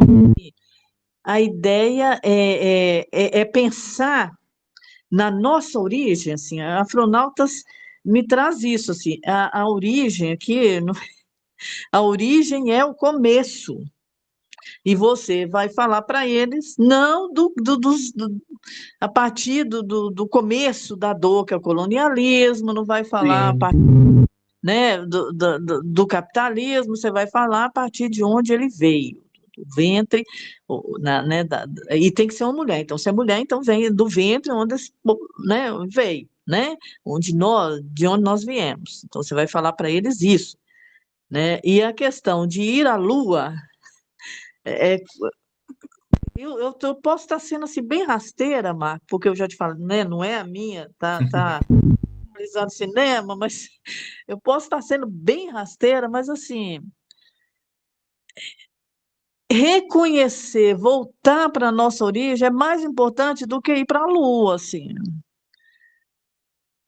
A ideia é pensar na nossa origem, assim, a Afronautas me traz isso, assim, a origem aqui, a origem é o começo, e você vai falar para eles, não a partir do começo da dor, que é o colonialismo, não vai falar a partir, né, do capitalismo, você vai falar a partir de onde ele veio, do ventre, né, e tem que ser uma mulher, então se é mulher, então vem do ventre onde, né, veio, né, de onde nós viemos, então você vai falar para eles isso, né, e a questão de ir à Lua, eu posso estar sendo assim, bem rasteira, Marco, porque eu já te falo, né, não é a minha, tá analisando cinema, mas eu posso estar sendo bem rasteira, mas assim, reconhecer, voltar para a nossa origem é mais importante do que ir para a Lua, assim.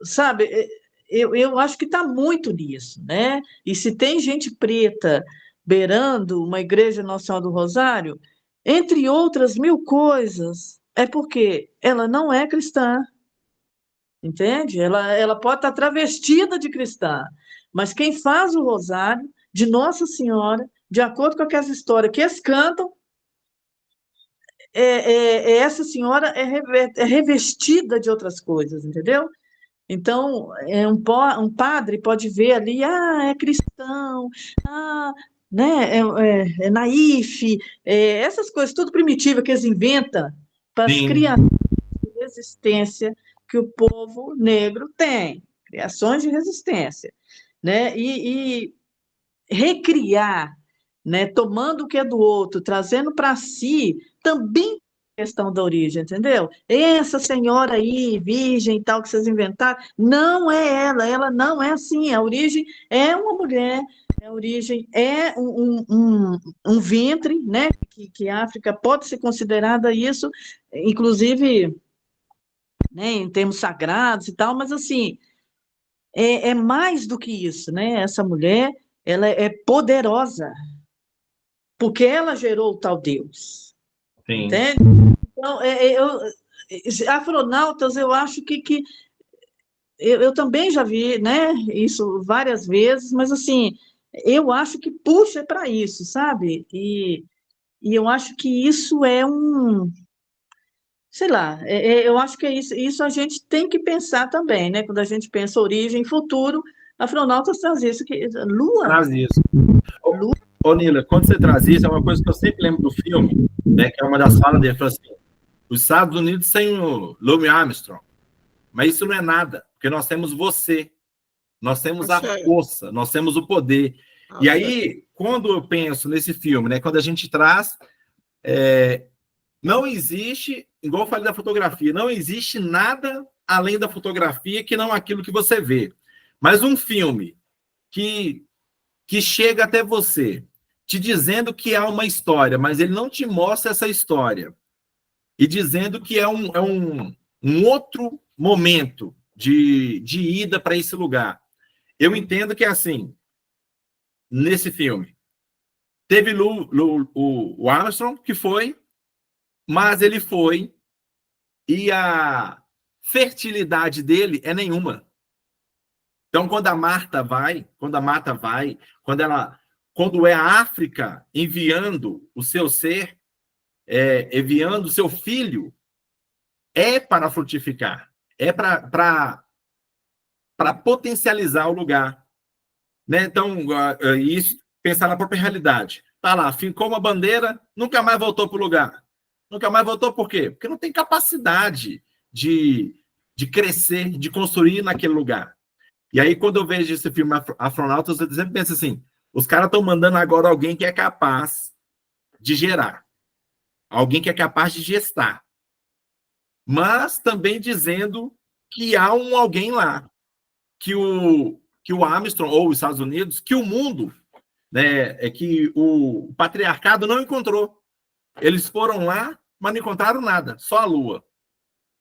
Sabe, eu acho que está muito nisso, né? E se tem gente preta beirando uma Igreja Nacional do Rosário, entre outras 1000 coisas, é porque ela não é cristã, entende? Ela pode estar travestida de cristã, mas quem faz o rosário de Nossa Senhora, de acordo com aquelas histórias que eles cantam, essa senhora é revestida de outras coisas, entendeu? Então, um padre pode ver ali, é cristão, né, é naif, essas coisas tudo primitivas que eles inventam para as criações de resistência que o povo negro tem, criações de resistência, né, e recriar, né, tomando o que é do outro, trazendo para si, também questão da origem, entendeu? Essa senhora aí, virgem e tal, que vocês inventaram, não é ela não é assim, a origem é uma mulher, a origem é um ventre, né, que a África pode ser considerada isso, inclusive, né, em termos sagrados e tal, mas assim, é mais do que isso, né, essa mulher, ela é poderosa, porque ela gerou o tal Deus. Sim. Entende? Então, Afronautas, eu acho que eu também já vi, né, isso várias vezes, mas assim, eu acho que puxa para isso, sabe? E E eu acho que isso é sei lá, eu acho que é isso a gente tem que pensar também, né? Quando a gente pensa origem, futuro, astronautas traz isso, Lua? Traz isso. Ô, Nila, quando você traz isso, é uma coisa que eu sempre lembro do filme, né, que é uma das falas dele, fala assim, os Estados Unidos têm o Louis Armstrong, mas isso não é nada, porque nós temos você, nós temos a força, nós temos o poder. E aí, quando eu penso nesse filme, né, quando a gente traz, não existe, igual eu falei da fotografia, não existe nada além da fotografia que não aquilo que você vê. Mas um filme que chega até você, te dizendo que há uma história, mas ele não te mostra essa história, e dizendo que é um outro momento de ida para esse lugar. Eu entendo que é assim, nesse filme, teve o Armstrong, que foi, mas ele foi, e a fertilidade dele é nenhuma. Então, quando a Marta vai, quando é a África enviando o seu ser, enviando o seu filho, é para frutificar, é para potencializar o lugar. Né? Então, isso, pensar na própria realidade. Tá lá, fincou uma bandeira, nunca mais voltou para o lugar. Nunca mais voltou por quê? Porque não tem capacidade de crescer, de construir naquele lugar. E aí, quando eu vejo esse filme Astronautas, eu sempre penso assim, os caras estão mandando agora alguém que é capaz de gerar, alguém que é capaz de gestar, mas também dizendo que há alguém lá, que o Armstrong, ou os Estados Unidos, que o mundo, né, que o patriarcado não encontrou. Eles foram lá, mas não encontraram nada, só a Lua.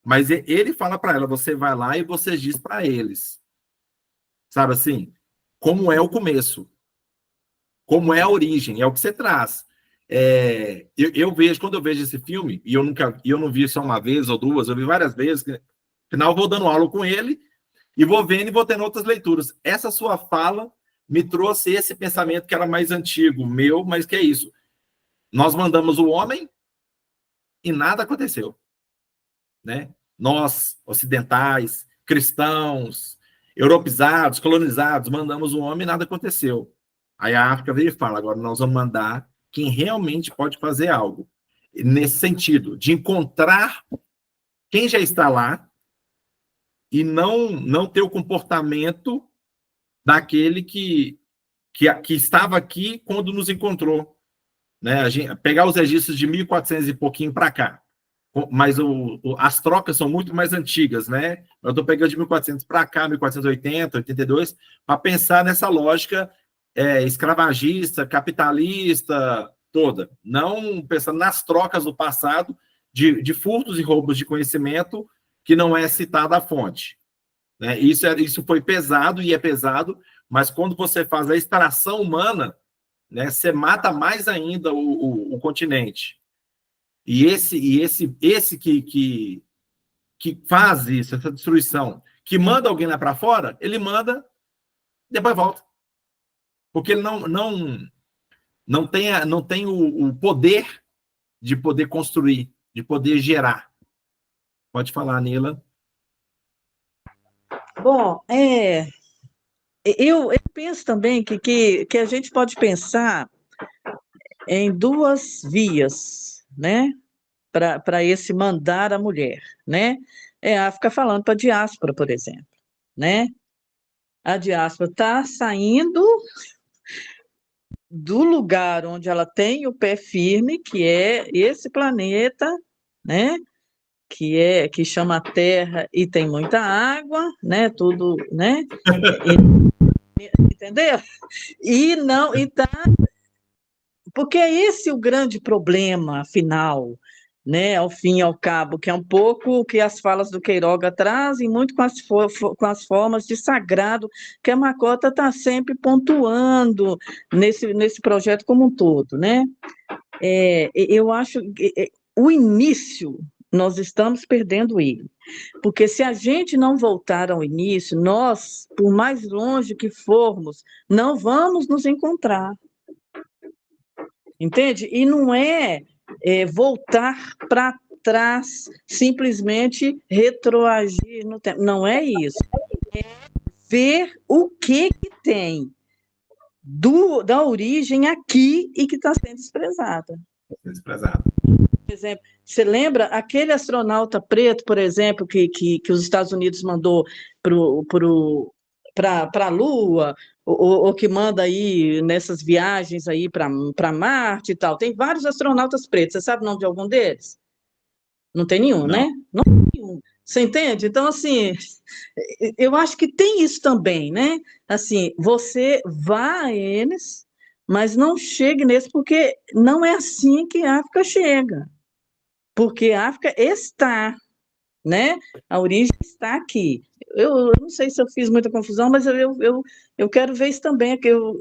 Mas ele fala para ela, você vai lá e você diz para eles. Sabe assim? Como é o começo. Como é a origem, é o que você traz. Eu vejo, quando eu vejo esse filme, e eu não vi só uma vez ou duas, eu vi várias vezes, no final eu vou dando aula com ele, e vou vendo e vou tendo outras leituras. Essa sua fala me trouxe esse pensamento que era mais antigo, meu, mas que é isso. Nós mandamos o homem e nada aconteceu. Né? Nós, ocidentais, cristãos, europeizados, colonizados, mandamos o homem e nada aconteceu. Aí a África veio e fala, agora nós vamos mandar quem realmente pode fazer algo. Nesse sentido, de encontrar quem já está lá e não ter o comportamento daquele que estava aqui quando nos encontrou. Né? Pegar os registros de 1400 e pouquinho para cá. Mas as trocas são muito mais antigas, né? Eu estou pegando de 1400 para cá, 1480, 82, para pensar nessa lógica escravagista, capitalista, toda. Não pensando nas trocas do passado, de furtos e roubos de conhecimento, que não é citada a fonte. Né? Isso foi pesado e é pesado, mas quando você faz a extração humana, né, você mata mais ainda o continente. E esse que faz isso, essa destruição, que manda alguém lá para fora, ele manda, depois volta. Porque ele não tem o poder de poder construir, de poder gerar. Pode falar, Nila. Bom, eu penso também que a gente pode pensar em duas vias, né, para esse mandar a mulher, né? A África falando para a diáspora, por exemplo, né? A diáspora está saindo do lugar onde ela tem o pé firme, que é esse planeta, né? Que chama Terra e tem muita água, né? Tudo, né? Entendeu? E tá, porque é esse o grande problema final, né? Ao fim e ao cabo, que é um pouco o que as falas do Queiroga trazem, muito com as formas de sagrado que a Makota está sempre pontuando nesse projeto como um todo, né? Eu acho que o início nós estamos perdendo ele, porque se a gente não voltar ao início, nós, por mais longe que formos, não vamos nos encontrar. entende? E não é voltar para trás, simplesmente retroagir no tempo. Não é isso. É ver o que tem da origem aqui e que está sendo desprezada. Por exemplo, você lembra aquele astronauta preto, por exemplo, que os Estados Unidos mandou para a Lua, ou que manda aí nessas viagens aí para Marte e tal? Tem vários astronautas pretos. Você sabe o nome de algum deles? Não tem nenhum, né? Não tem nenhum. Você entende? Então, assim, eu acho que tem isso também, né? Assim, você vá a eles, mas não chegue neles, porque não é assim que a África chega. Porque a África está, né? A origem está aqui. Eu não sei se eu fiz muita confusão, mas eu quero ver isso também,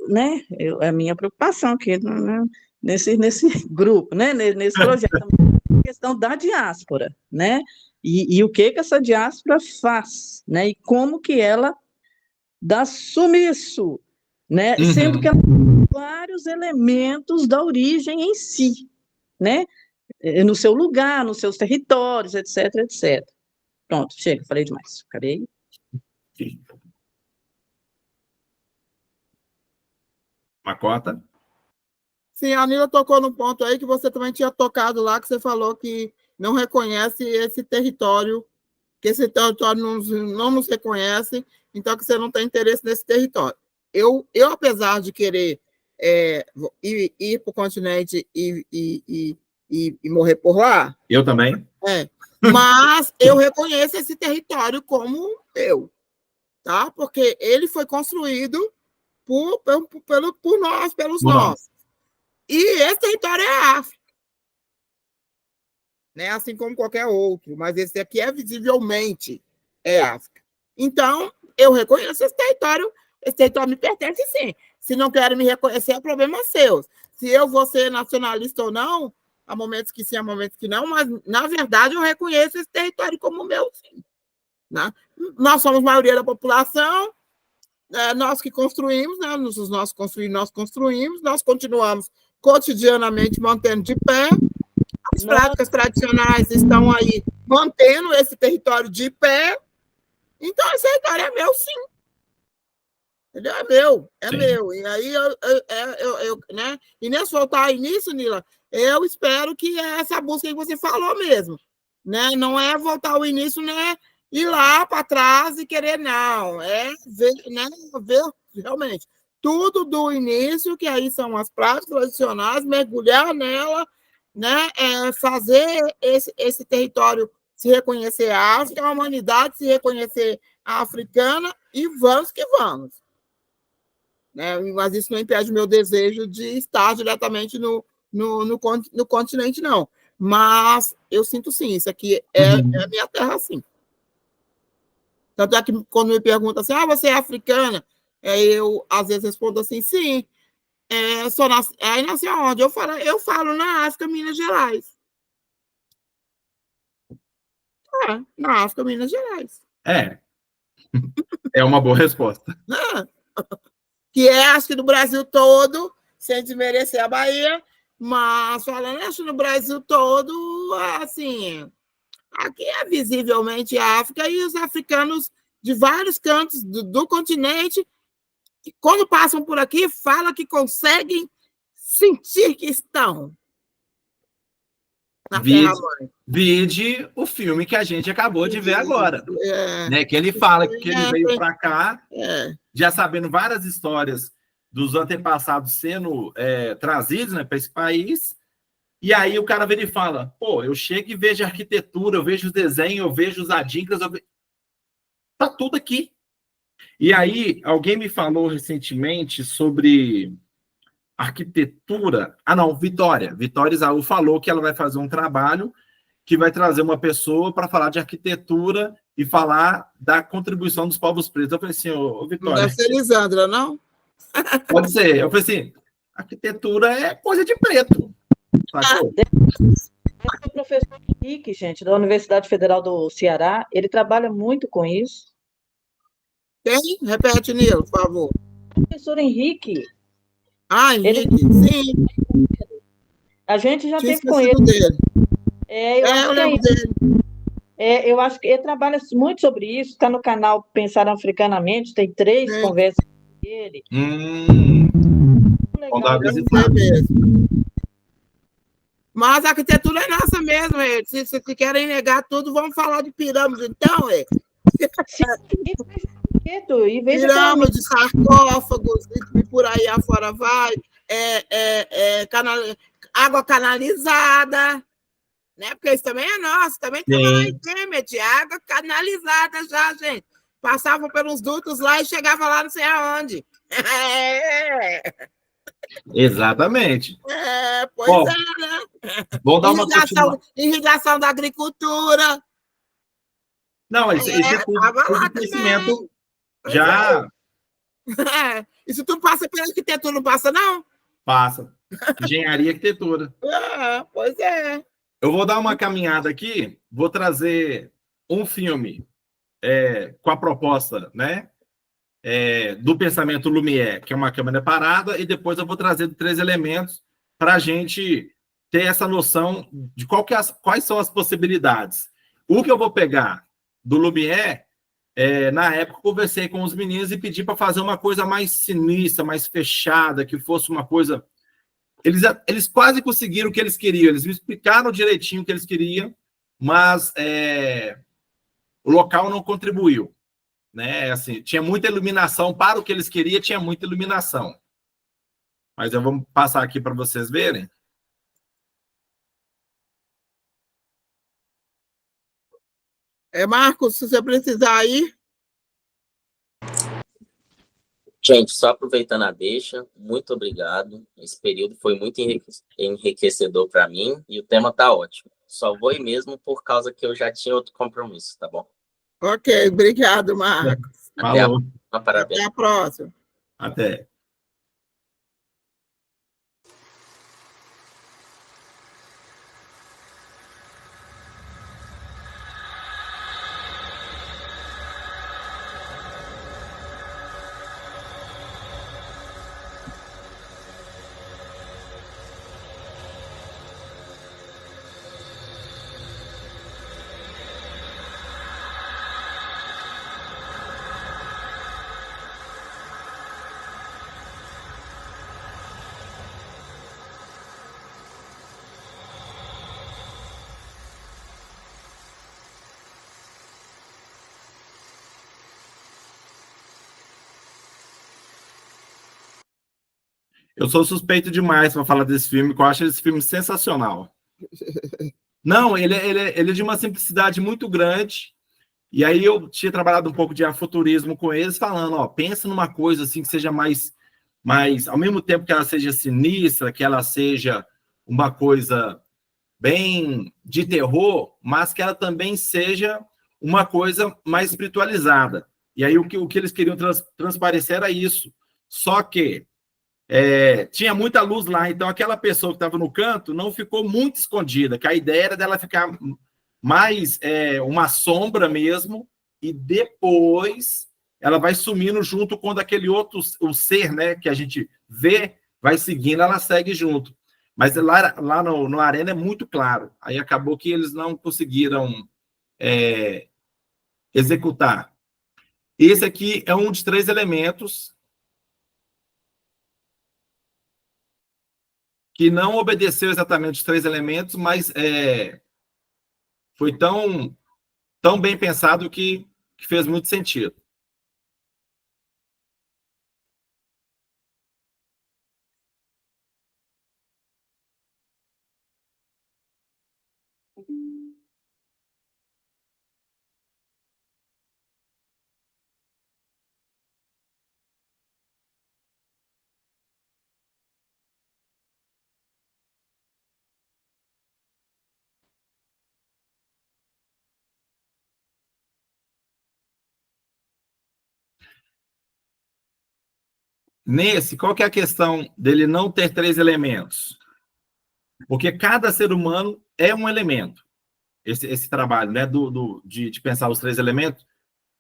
né? É a minha preocupação aqui, né? nesse grupo, né? Nesse projeto. A questão da diáspora, né? E o que essa diáspora faz, né? E como que ela dá sumiço, né? Sendo que ela tem vários elementos da origem em si, né? No seu lugar, nos seus territórios, etc, etc. Pronto, chega, falei demais. Acabei. Macota? Sim, a Nila tocou no ponto aí que você também tinha tocado lá, que você falou que não reconhece esse território, que esse território não nos reconhece, então que você não tem interesse nesse território. Eu apesar de querer ir para o continente e morrer por lá... Eu também. Mas eu reconheço esse território como meu, tá? Porque ele foi construído por nós, pelos nós. E esse território é a África, né? Assim como qualquer outro, mas esse aqui é visivelmente África. Então, eu reconheço esse território me pertence sim. Se não querem me reconhecer, é problema seu. Se eu vou ser nacionalista ou não, há momentos que sim, há momentos que não, mas, na verdade, eu reconheço esse território como meu, sim. Né? Nós somos maioria da população, nós que construímos, né? Nós construímos, nós continuamos cotidianamente mantendo de pé, as práticas tradicionais estão aí mantendo esse território de pé, então esse território é meu, sim. Entendeu? É meu. E aí, né? E nesse voltar aí nisso, Nila, eu espero que essa busca que você falou mesmo, né? Não é voltar ao início, né? Ir lá para trás e querer, não. É ver, né? Ver realmente tudo do início, que aí são as práticas tradicionais, mergulhar nela, né? Fazer esse território se reconhecer a África, a humanidade se reconhecer a africana, e vamos que vamos. Né? Mas isso não impede o meu desejo de estar diretamente no continente, não. Mas eu sinto sim, isso aqui é a minha terra, sim. Tanto é que quando me perguntam assim, você é africana? Eu, às vezes, respondo assim, sim. Aí nasci aonde? Eu falo na África, Minas Gerais. Na África, Minas Gerais. É uma boa resposta. Que acho que no Brasil todo, sem desmerecer a Bahia, mas falando, acho que no Brasil todo, assim, aqui é visivelmente a África, e os africanos de vários cantos do continente, que quando passam por aqui, falam que conseguem sentir que estão na Terra-mãe. Vide o filme que a gente acabou de ver agora. Né? Que ele fala que ele veio para cá, já sabendo várias histórias dos antepassados sendo trazidos, né, para esse país. E aí o cara vem e fala, eu chego e vejo a arquitetura, eu vejo os desenhos, eu vejo os adinkras, tá tudo aqui. E aí alguém me falou recentemente sobre arquitetura. Vitória Isaú falou que ela vai fazer um trabalho que vai trazer uma pessoa para falar de arquitetura e falar da contribuição dos povos pretos. Eu falei assim, Vitória... Não deve ser Lisandra, não? Pode ser. Eu falei assim, arquitetura é coisa de preto. O professor Henrique, gente, da Universidade Federal do Ceará, ele trabalha muito com isso. Quem? Repete, Nilo, por favor. O professor Henrique. Henrique, sim. A gente já Tinha teve com esquecido ele. dele. Eu acho eu que é lembro isso. dele. Eu acho que ele trabalha muito sobre isso, está no canal Pensar Africanamente, tem 3 conversas com ele. Vamos dar uma Deve visitada. ser mesmo. Mas a arquitetura é nossa mesmo, se querem negar tudo, vamos falar de pirâmide, então, E veja pirâmide, sarcófagos, e por aí afora vai. Água canalizada, né? Porque isso também é nosso, também estava lá em Kemet, água canalizada já, gente. Passava pelos dutos lá e chegava lá não sei aonde. Exatamente. Pois Bom, é, né? vamos dar uma continuação. Irrigação da agricultura. Não, isso é tudo conhecimento já Isso tudo passa pela arquitetura, não passa, não? passa. Engenharia e arquitetura. Pois é. Eu vou dar uma caminhada aqui, vou trazer um filme com a proposta, né, do pensamento Lumière, que é uma câmera parada, e depois eu vou trazer 3 elementos para a gente ter essa noção de quais são as possibilidades. O que eu vou pegar do Lumière, na época eu conversei com os meninos e pedi para fazer uma coisa mais sinistra, mais fechada, que fosse uma coisa... Eles quase conseguiram o que eles queriam, eles me explicaram direitinho o que eles queriam, mas o local não contribuiu, né? Assim, tinha muita iluminação para o que eles queriam, tinha muita iluminação. Mas eu vou passar aqui para vocês verem. Marcos, se você precisar aí. Gente, só aproveitando a deixa, muito obrigado. Esse período foi muito enriquecedor para mim e o tema tá ótimo. Só vou ir mesmo por causa que eu já tinha outro compromisso, tá bom? Ok, obrigado, Marcos. Até a próxima, parabéns. Até a próxima. Até. Eu sou suspeito demais para falar desse filme, porque eu acho esse filme sensacional. Não, ele é de uma simplicidade muito grande. E aí eu tinha trabalhado um pouco de afuturismo com eles, falando, ó, pensa numa coisa assim que seja mais, ao mesmo tempo que ela seja sinistra, que ela seja uma coisa bem de terror, mas que ela também seja uma coisa mais espiritualizada. E aí o que eles queriam transparecer era isso. Só que tinha muita luz lá, então aquela pessoa que estava no canto não ficou muito escondida, que a ideia era dela ficar mais uma sombra mesmo, e depois ela vai sumindo junto quando aquele outro, o ser, né, que a gente vê, vai seguindo, ela segue junto. Mas lá no Arena é muito claro. Aí acabou que eles não conseguiram executar. Esse aqui é um dos 3 elementos que não obedeceu exatamente os 3 elementos, mas foi tão bem pensado que fez muito sentido. Nesse, qual que é a questão dele não ter 3 elementos? Porque cada ser humano é um elemento. Esse trabalho, né, de pensar os 3 elementos.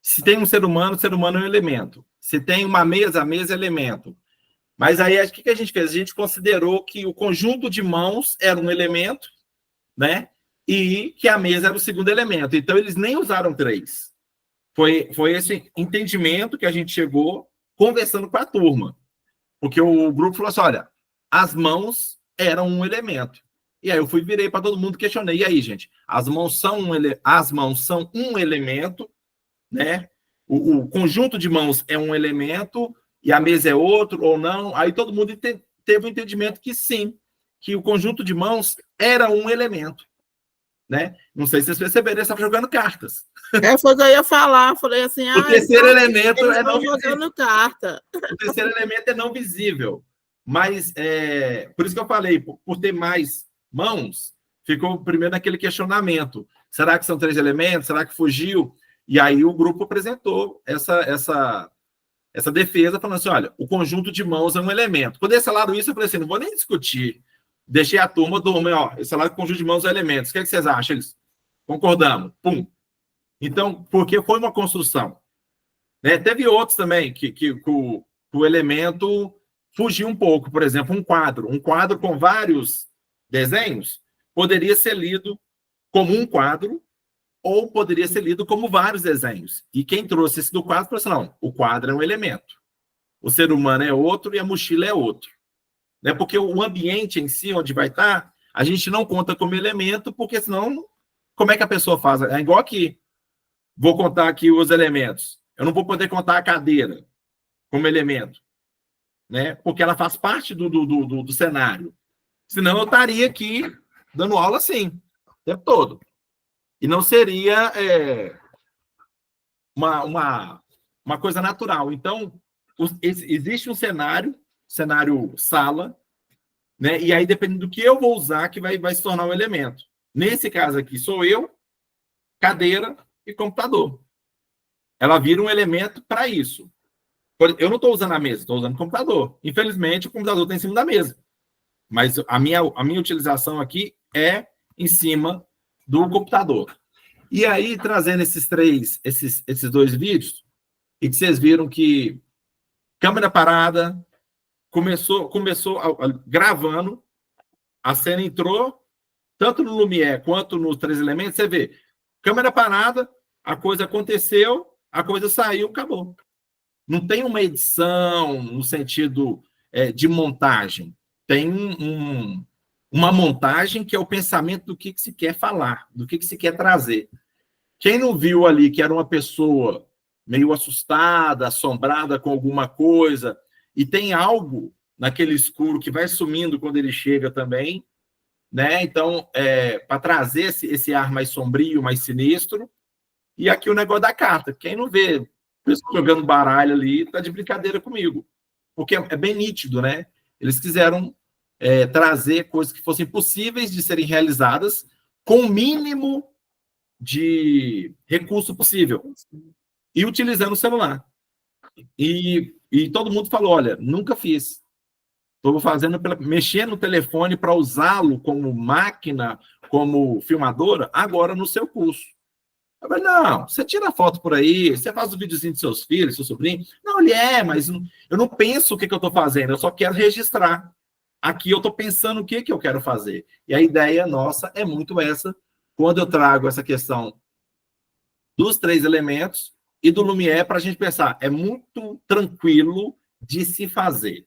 Se tem um ser humano, o ser humano é um elemento. Se tem uma mesa, a mesa é elemento. Mas aí, o que a gente fez? A gente considerou que o conjunto de mãos era um elemento, né? E que a mesa era o segundo elemento. Então, eles nem usaram 3. Foi esse entendimento que a gente chegou conversando com a turma. Porque o grupo falou assim, olha, as mãos eram um elemento. E aí eu virei para todo mundo e questionei. E aí, gente, as mãos são um elemento, né? O conjunto de mãos é um elemento e a mesa é outro ou não. Aí todo mundo teve o entendimento que sim, que o conjunto de mãos era um elemento, né? Não sei se vocês perceberam, eles estavam jogando cartas. Foi o que eu ia falar. Falei assim, o terceiro elemento é não jogando carta. O terceiro elemento é não visível. Mas, por isso que eu falei, por ter mais mãos, ficou primeiro naquele questionamento. Será que são 3 elementos? Será que fugiu? E aí o grupo apresentou essa defesa, falando assim, olha, o conjunto de mãos é um elemento. Quando eles falaram isso, eu falei assim, não vou nem discutir. Deixei a turma dormir, ó, eles falaram que o conjunto de mãos é elementos. O que vocês acham? Eles, concordamos. Pum. Então, porque foi uma construção. Né? Teve outros também que o elemento fugiu um pouco. Por exemplo, um quadro com vários desenhos poderia ser lido como um quadro ou poderia ser lido como vários desenhos. E quem trouxe esse do quadro falou assim, não, o quadro é um elemento. O ser humano é outro e a mochila é outro. Né? Porque o ambiente em si, onde vai estar, a gente não conta como elemento, porque senão, como é que a pessoa faz? É igual aqui. Vou contar aqui os elementos. Eu não vou poder contar a cadeira como elemento, né? Porque ela faz parte do cenário. Senão eu estaria aqui dando aula assim, o tempo todo. E não seria uma coisa natural. Então, existe um cenário sala, né? E aí, dependendo do que eu vou usar, que vai se tornar um elemento. Nesse caso aqui, sou eu, cadeira e computador. Ela vira um elemento para isso. Eu não estou usando a mesa, estou usando o computador. Infelizmente, o computador está em cima da mesa. Mas a minha utilização aqui é em cima do computador. E aí, trazendo esses 2 vídeos, e que vocês viram que câmera parada, começou gravando, a cena entrou, tanto no Lumière quanto nos 3 elementos, você vê, câmera parada, a coisa aconteceu, a coisa saiu, acabou. Não tem uma edição no sentido de montagem. Tem uma montagem que é o pensamento do que se quer falar, do que se quer trazer. Quem não viu ali que era uma pessoa meio assustada, assombrada com alguma coisa, e tem algo naquele escuro que vai sumindo quando ele chega também, né? Então, para trazer esse ar mais sombrio, mais sinistro. E aqui o negócio da carta. Quem não vê o pessoal jogando baralho ali, tá de brincadeira comigo. Porque é bem nítido, né? Eles quiseram trazer coisas que fossem possíveis de serem realizadas com o mínimo de recurso possível. E utilizando o celular. E todo mundo falou, olha, nunca fiz. Estou fazendo, mexendo no telefone para usá-lo como máquina, como filmadora, agora no seu curso. Eu falei, não, você tira foto por aí, você faz o videozinho de seus filhos, seu sobrinho. Não, ele mas eu não penso o que eu estou fazendo, eu só quero registrar. Aqui eu estou pensando o que eu quero fazer. E a ideia nossa é muito essa, quando eu trago essa questão dos 3 elementos e do Lumière para a gente pensar, é muito tranquilo de se fazer.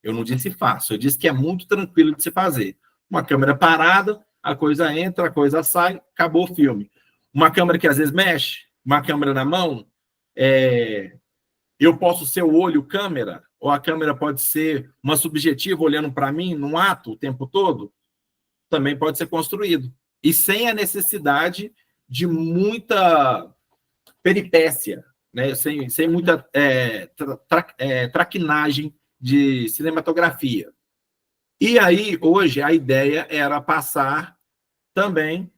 Eu não disse fácil, eu disse que é muito tranquilo de se fazer. Uma câmera parada, a coisa entra, a coisa sai, acabou o filme. Uma câmera que às vezes mexe, uma câmera na mão, eu posso ser o olho câmera, ou a câmera pode ser uma subjetiva olhando para mim num ato o tempo todo, também pode ser construído. E sem a necessidade de muita peripécia, né? sem muita traquinagem de cinematografia. E aí, hoje, a ideia era passar também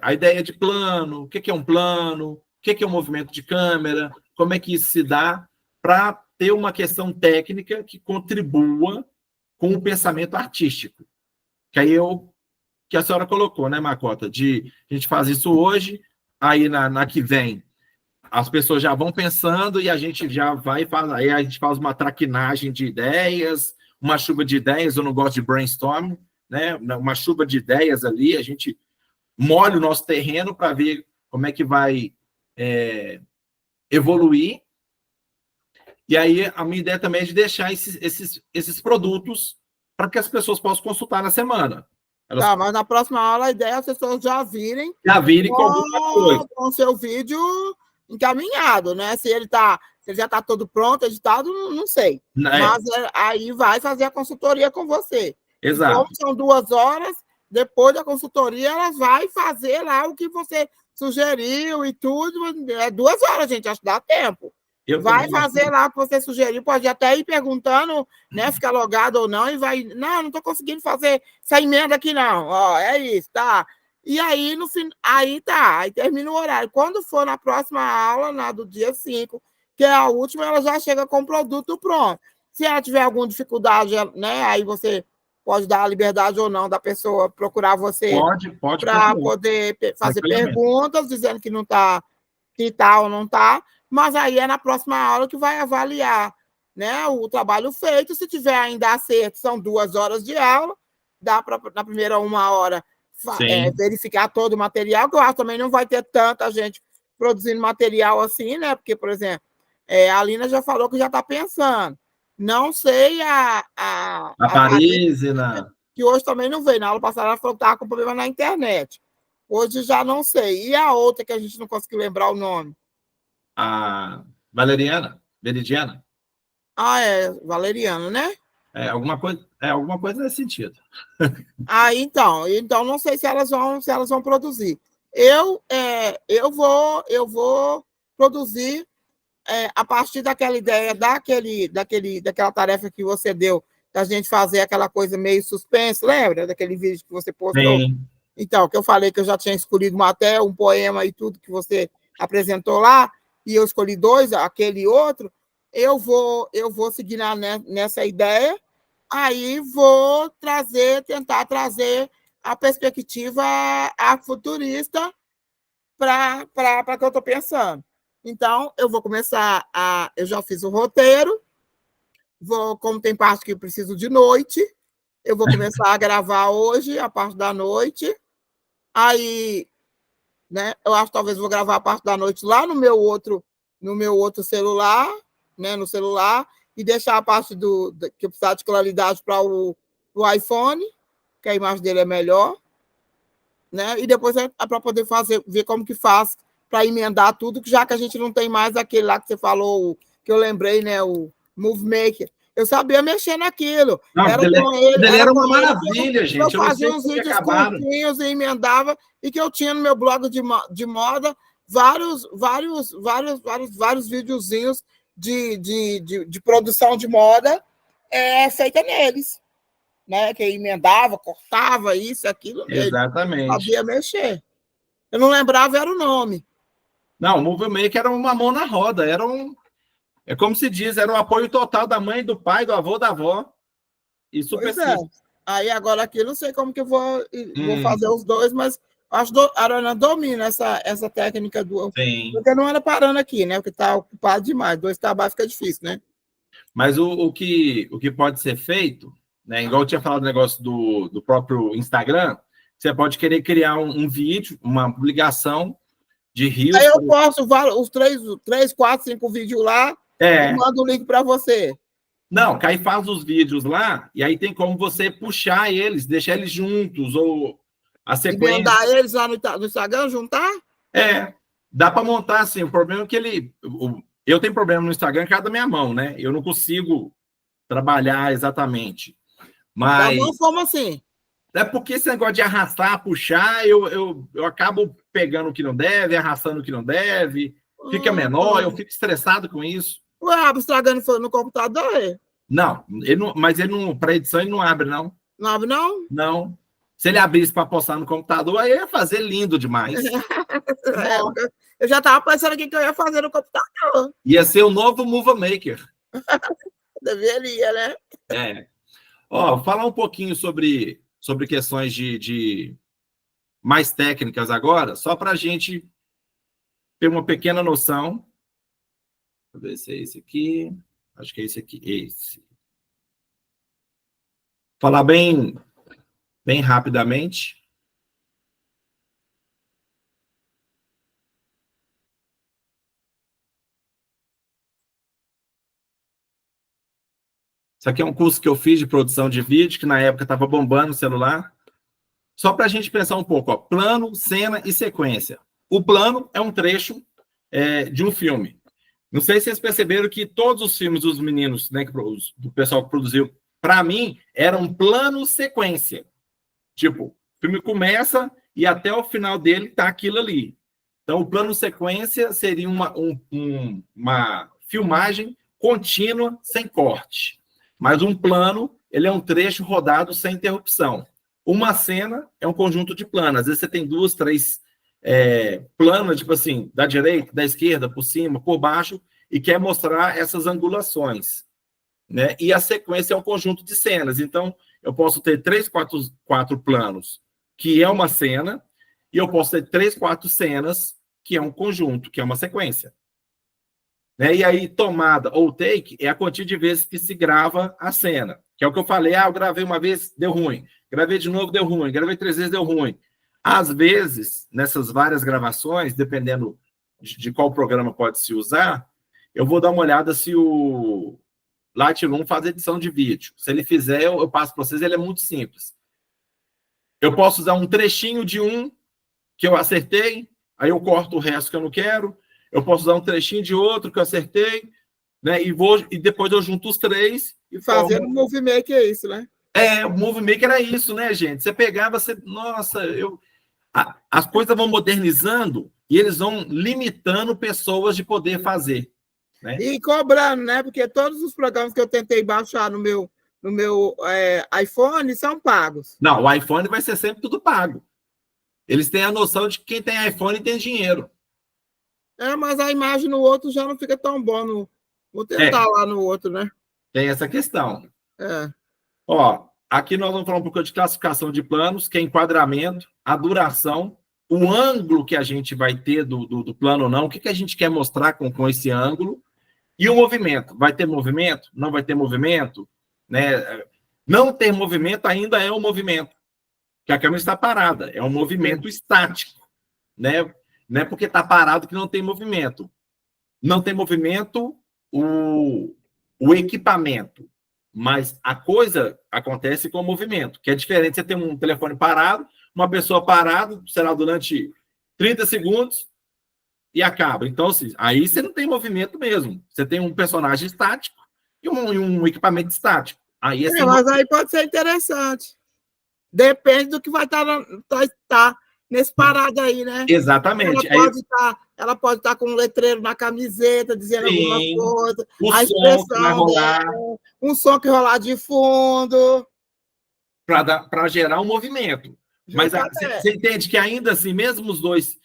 a ideia de plano, o que é um plano, o que é um movimento de câmera, como é que isso se dá, para ter uma questão técnica que contribua com o pensamento artístico. Que aí que a senhora colocou, né, Macota? A gente faz isso hoje, aí na que vem as pessoas já vão pensando e a gente já vai fazer. Aí a gente faz uma traquinagem de ideias, uma chuva de ideias. Eu não gosto de brainstorm, né? Uma chuva de ideias ali. A gente molha o nosso terreno para ver como é que vai evoluir. E aí a minha ideia também é de deixar esses produtos para que as pessoas possam consultar na semana. Tá, mas na próxima aula a ideia é as pessoas já virem com alguma coisa. com o seu vídeo encaminhado, né? Se ele já está todo pronto, editado, não sei. Mas aí vai fazer a consultoria com você. Exato. E como são 2 horas, depois da consultoria, elas vai fazer lá o que você sugeriu e tudo. É 2 horas, gente, acho que dá tempo. Vai fazer lá o que você sugeriu, pode até ir perguntando, né, ficar logado ou não, e vai, não estou conseguindo fazer essa emenda aqui não, ó, é isso, tá? E aí, no fim, aí termina o horário. Quando for na próxima aula, na do dia 5, que é a última, ela já chega com o produto pronto. Se ela tiver alguma dificuldade, né, aí você pode dar a liberdade ou não da pessoa procurar você para poder fazer perguntas, dizendo que não está, que tá ou não está. Mas aí é na próxima aula que vai avaliar, né, o trabalho feito. Se tiver ainda acerto, são 2 horas de aula, dá para, na primeira 1 hora, verificar todo o material, que eu acho que também não vai ter tanta gente produzindo material assim, né? Porque, por exemplo, a Alina já falou que já está pensando. Não sei a Parísina, que hoje também não veio. Na aula passada ela falou que estava com problema na internet. Hoje já não sei. E a outra que a gente não conseguiu lembrar o nome? A Valeriana, Veridiana. Valeriana, né? Alguma coisa nesse sentido. Então não sei se elas vão produzir. Eu vou produzir a partir daquela ideia, daquela tarefa que você deu, da gente fazer aquela coisa meio suspense, lembra? Daquele vídeo que você postou? Sim. Então, que eu falei que eu já tinha escolhido até um poema e tudo que você apresentou lá, e eu escolhi 2, aquele e outro, eu vou seguir nessa ideia, aí vou tentar trazer a perspectiva futurista para que eu estou pensando. Então, eu vou começar eu já fiz o roteiro, como tem parte que eu preciso de noite, eu vou começar a gravar hoje, a parte da noite, aí, né, eu acho que talvez vou gravar a parte da noite lá no meu outro celular, né, no celular, e deixar a parte que eu precisar de claridade para o iPhone, que a imagem dele é melhor, né, e depois para poder ver como que faz para emendar tudo, já que a gente não tem mais aquele lá que você falou, que eu lembrei, né, o Movie Maker. Eu sabia mexer naquilo. Era uma maravilha, gente. Eu fazia uns vídeos curtinhos e emendava, e que eu tinha no meu blog de moda vários videozinhos de produção de moda feita neles, né? Que emendava, cortava isso, aquilo. Exatamente. Eu sabia mexer. Eu não lembrava, era o nome. Não, o Movie Maker era uma mão na roda, é como se diz, era um apoio total da mãe, do pai, do avô, da avó. E super simples. Aí agora aqui eu não sei como que eu vou fazer os 2, mas acho que a Arana domina essa técnica Sim. Porque não era parando aqui, né? Porque está ocupado demais. 2 trabalhos fica difícil, né? Mas o que pode ser feito, né? Igual eu tinha falado do negócio do próprio Instagram, você pode querer criar um vídeo, uma publicação de rios. Aí eu posto os 3, 4, 5 vídeos lá e mando o link para você. Não, que aí faz os vídeos lá e aí tem como você puxar eles, deixar eles juntos, ou a sequência. E mandar eles lá no Instagram, juntar? Dá para montar assim. O problema é que eu tenho problema no Instagram por causa da minha mão, né? Eu não consigo trabalhar exatamente. Mas. Da mão, como assim? É porque esse negócio de arrastar, puxar, eu acabo pegando o que não deve, arrastando o que não deve, fica menor, eu fico estressado com isso. Ué, estragando no computador? Não, mas para edição ele não abre, não. Não abre, não? Não. Se ele abrisse para postar no computador, aí ia fazer lindo demais. Eu já estava pensando aqui que eu ia fazer no computador. Ia ser o novo Movie Maker. Deveria, né? Falar um pouquinho sobre questões de mais técnicas agora, só para a gente ter uma pequena noção. Vou ver se é esse aqui. Acho que é esse aqui. Esse. Falar bem rapidamente. Isso aqui é um curso que eu fiz de produção de vídeo, que na época estava bombando o celular. Só para a gente pensar um pouco, ó, plano, cena e sequência. O plano é um trecho de um filme. Não sei se vocês perceberam que todos os filmes dos meninos, né, do pessoal que produziu, para mim, eram plano sequência. Tipo, o filme começa e até o final dele tá aquilo ali. Então, o plano sequência seria uma filmagem contínua, sem corte. Mas um plano, ele é um trecho rodado sem interrupção. Uma cena é um conjunto de planos. Às vezes você tem 2, 3 planos, tipo assim, da direita, da esquerda, por cima, por baixo, e quer mostrar essas angulações, né? E a sequência é um conjunto de cenas. Então, eu posso ter 3, 4 planos, que é uma cena, e eu posso ter 3, 4 cenas, que é um conjunto, que é uma sequência. Né? E aí, tomada ou take é a quantia de vezes que se grava a cena. Que é o que eu falei, eu gravei uma vez, deu ruim. Gravei de novo, deu ruim. Gravei 3 vezes, deu ruim. Às vezes, nessas várias gravações, dependendo de qual programa pode se usar, eu vou dar uma olhada se o Lightroom faz edição de vídeo. Se ele fizer, eu passo para vocês, ele é muito simples. Eu posso usar um trechinho de um que eu acertei, aí eu corto o resto que eu não quero. Eu posso usar um trechinho de outro que eu acertei, né? E depois eu junto os 3 e fazendo um movie maker, é isso, né? O movie maker era isso, né, gente? Você pegava, nossa, as coisas vão modernizando e eles vão limitando pessoas de poder fazer. Né? E cobrando, né? Porque todos os programas que eu tentei baixar no meu iPhone são pagos. Não, o iPhone vai ser sempre tudo pago. Eles têm a noção de que quem tem iPhone tem dinheiro. Mas a imagem no outro já não fica tão bom. Vou tentar lá no outro, né? Tem essa questão. Ó, aqui nós vamos falar um pouco de classificação de planos, que é enquadramento, a duração, o ângulo que a gente vai ter do plano ou não, o que a gente quer mostrar com esse ângulo, e o movimento. Vai ter movimento? Não vai ter movimento? Né? Não ter movimento ainda é um movimento, que a câmera está parada, é um movimento estático. Né? Não é porque está parado que não tem movimento. Não tem movimento o equipamento, mas a coisa acontece com o movimento, que é diferente. Você tem um telefone parado, uma pessoa parada, sei lá, durante 30 segundos e acaba. Então, assim, aí você não tem movimento mesmo. Você tem um personagem estático e um equipamento estático. Aí mas aí pode ser interessante. Depende do que vai estar nesse parado aí, né? Exatamente. Ela pode estar com um letreiro na camiseta, dizendo alguma coisa. A expressão que vai rolar. Um som que rolar de fundo. Para gerar um movimento. Mas você entende que ainda assim, mesmo os 2,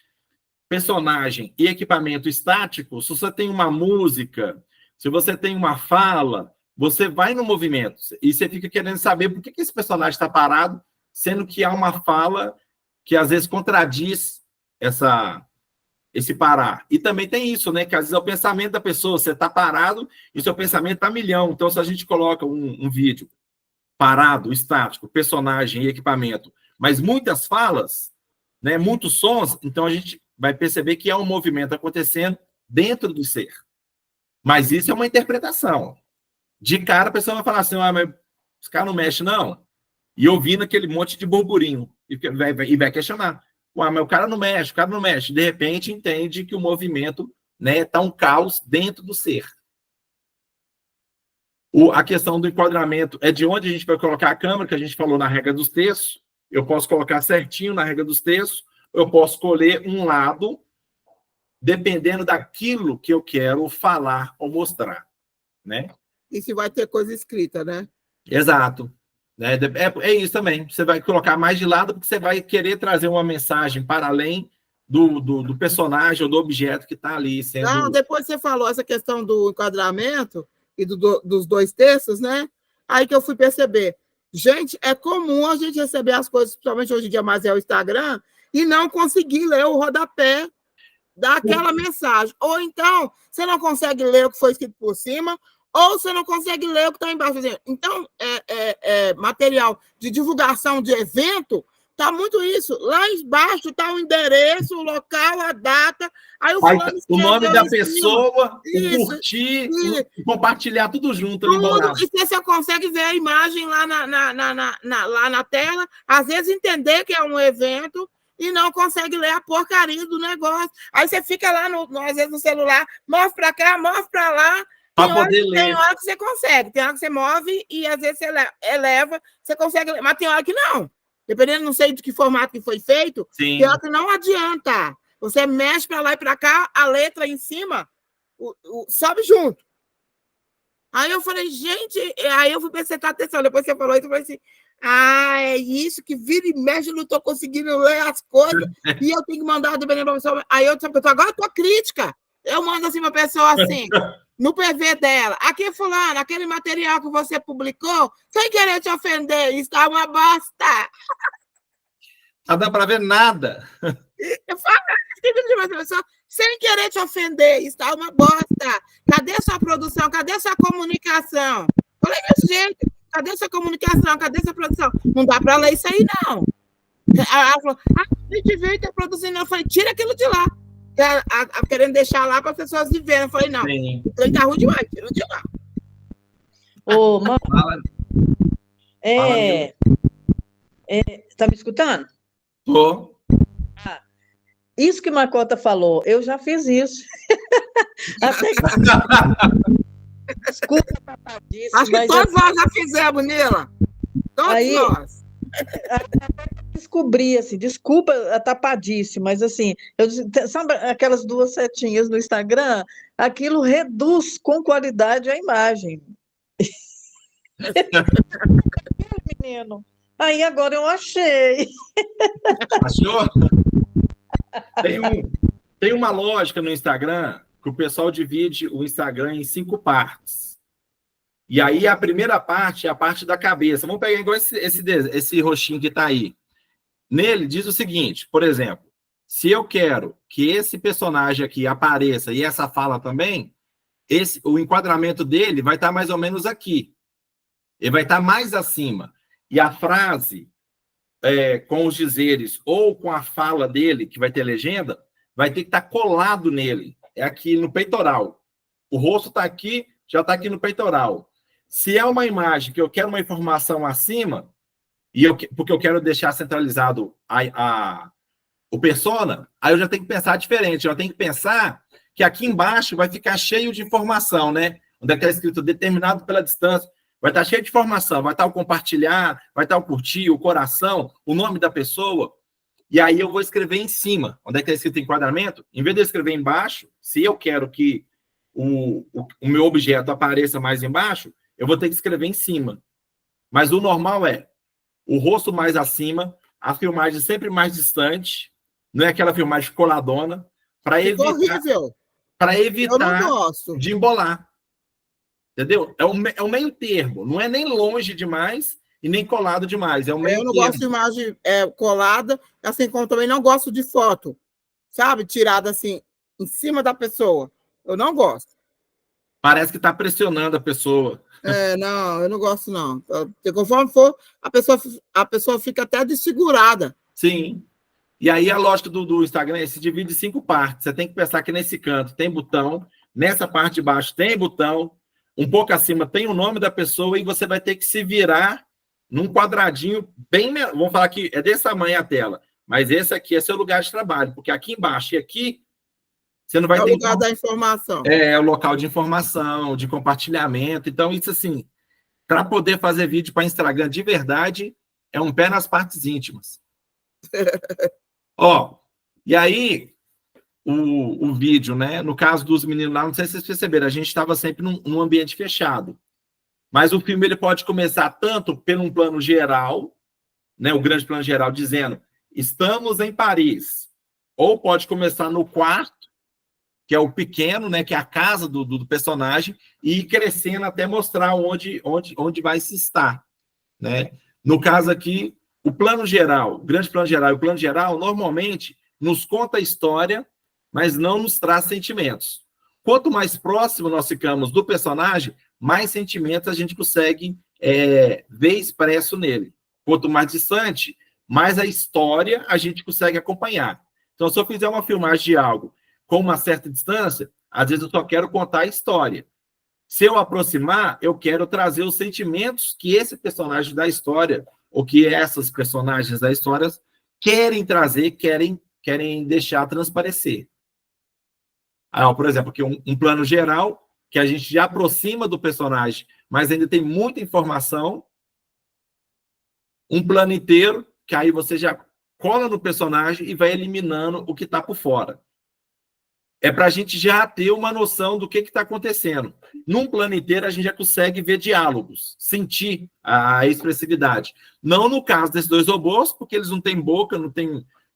personagem e equipamento estático, se você tem uma música, se você tem uma fala, você vai no movimento. E você fica querendo saber por que esse personagem está parado, sendo que há uma fala que às vezes contradiz esse parar. E também tem isso, né? Que às vezes é o pensamento da pessoa, você está parado e seu pensamento está milhão. Então, se a gente coloca um vídeo parado, estático, personagem e equipamento, mas muitas falas, né? Muitos sons, então a gente vai perceber que há um movimento acontecendo dentro do ser. Mas isso é uma interpretação. De cara, a pessoa vai falar assim, mas esse cara não mexe, não. E ouvindo aquele monte de burburinho. E vai questionar. Mas o cara não mexe, o cara não mexe. De repente, entende que o movimento, né, está um caos dentro do ser. A questão do enquadramento é de onde a gente vai colocar a câmera, que a gente falou na regra dos textos. Eu posso colocar certinho na regra dos textos, eu posso escolher um lado, dependendo daquilo que eu quero falar ou mostrar. Né? E se vai ter coisa escrita, né? Exato. É isso também. Você vai colocar mais de lado porque você vai querer trazer uma mensagem para além do personagem ou do objeto que está ali sendo... Não, depois você falou essa questão do enquadramento e dos 2 textos, né? Aí que eu fui perceber. Gente, é comum a gente receber as coisas, principalmente hoje em dia mais é o Instagram, e não conseguir ler o rodapé. daquela mensagem. Ou então, você não consegue ler o que foi escrito por cima, ou você não consegue ler o que está embaixo. Então, material de divulgação de evento, está muito isso. Lá embaixo está o endereço, o local, a data. Aí o nome da pessoa, o curtir, o compartilhar tudo junto. Tudo, e você só consegue ver a imagem lá lá na tela, às vezes entender que é um evento, e não consegue ler a porcaria do negócio. Aí você fica lá, às vezes, no celular, move para cá, move para lá. Tem hora que você consegue, tem hora que você move e às vezes você eleva, você consegue ler, mas tem hora que não. Dependendo, não sei de que formato que foi feito, Sim. tem hora que não adianta. Você mexe para lá e para cá, a letra em cima sobe junto. Aí eu falei, gente, aí eu fui prestar atenção, depois que você falou isso, eu falei assim, é isso que vira e mexe, eu não estou conseguindo ler as coisas, e eu tenho que mandar dependendo da pessoa. Aí eu agora eu tô crítica. Eu mando assim uma pessoa assim, no PV dela, aqui fulano, aquele material que você publicou, sem querer te ofender, está uma bosta. Não dá para ver nada. Eu falo, sem querer te ofender, está uma bosta. Cadê sua produção? Cadê sua comunicação? Falei desse jeito. Cadê sua comunicação? Cadê sua produção? Não dá para ler isso aí, não. Ela falou, a gente veio estar produzindo. Eu falei, tira aquilo de lá. Querendo deixar lá para as pessoas viverem. Eu falei, não, ele tá ruim demais, tira de lá. Ô, mano, tá me escutando? Tô. Isso que Macota falou, eu já fiz isso. Desculpa, acho que todos nós já fizemos, Nila. Todos nós. Descobri, assim, desculpa a tapadice, mas assim, sabe aquelas duas setinhas no Instagram? Aquilo reduz com qualidade a imagem. Menino. Aí agora eu achei. Achou? Tem uma lógica no Instagram que o pessoal divide o Instagram em 5 partes. E aí a primeira parte é a parte da cabeça. Vamos pegar igual esse roxinho que está aí. Nele diz o seguinte, por exemplo, se eu quero que esse personagem aqui apareça e essa fala também, o enquadramento dele vai estar mais ou menos aqui. Ele vai estar mais acima. E a frase, com os dizeres ou com a fala dele, que vai ter legenda, vai ter que estar colado nele. É aqui no peitoral. O rosto está aqui, já está aqui no peitoral. Se é uma imagem que eu quero uma informação acima, porque eu quero deixar centralizado o persona, aí eu já tenho que pensar diferente. Eu tenho que pensar que aqui embaixo vai ficar cheio de informação, né? Onde é que está escrito determinado pela distância, vai estar cheio de informação, vai estar o compartilhar, vai estar o curtir, o coração, o nome da pessoa, e aí eu vou escrever em cima. Onde é que está escrito enquadramento? Em vez de eu escrever embaixo, se eu quero que o meu objeto apareça mais embaixo, eu vou ter que escrever em cima. Mas o normal é o rosto mais acima, a filmagem sempre mais distante, não é aquela filmagem coladona, para evitar de embolar. Entendeu? É o meio termo, não é nem longe demais e nem colado demais, é o meio termo. Eu não gosto de imagem colada, assim como também não gosto de foto, sabe? Tirada assim, em cima da pessoa. Eu não gosto. Parece que está pressionando a pessoa. Não, eu não gosto, não. Porque conforme for, a pessoa fica até desfigurada. Sim. E aí a lógica do Instagram se divide em 5 partes. Você tem que pensar que nesse canto tem botão, nessa parte de baixo tem botão, um pouco acima tem o nome da pessoa e você vai ter que se virar num quadradinho bem... Vamos falar que é desse tamanho a tela, mas esse aqui é seu lugar de trabalho, porque aqui embaixo e aqui você não vai ter... É o lugar da informação. É o local de informação, de compartilhamento. Então, isso assim, para poder fazer vídeo para Instagram de verdade, é um pé nas partes íntimas. E aí, o vídeo, né? No caso dos meninos lá, não sei se vocês perceberam, a gente estava sempre num ambiente fechado. Mas o filme ele pode começar tanto pelo plano geral, né? O grande plano geral, dizendo, estamos em Paris. Ou pode começar no quarto, que é o pequeno, né? Que é a casa do personagem, e ir crescendo até mostrar onde vai se estar, né? No caso aqui, o plano geral, o grande plano geral e o plano geral, normalmente, nos conta a história, mas não nos traz sentimentos. Quanto mais próximo nós ficamos do personagem, mais sentimentos a gente consegue ver expresso nele. Quanto mais distante, mais a história a gente consegue acompanhar. Então, se eu fizer uma filmagem de algo com uma certa distância, às vezes eu só quero contar a história. Se eu aproximar, eu quero trazer os sentimentos que esse personagem da história, ou que essas personagens da história querem trazer, querem deixar transparecer. Por exemplo, aqui um plano geral, que a gente já aproxima do personagem, mas ainda tem muita informação. Um plano inteiro, que aí você já cola no personagem e vai eliminando o que está por fora. É para a gente já ter uma noção do que está acontecendo. Num plano inteiro, a gente já consegue ver diálogos, sentir a expressividade. Não no caso desses dois robôs, porque eles não têm boca,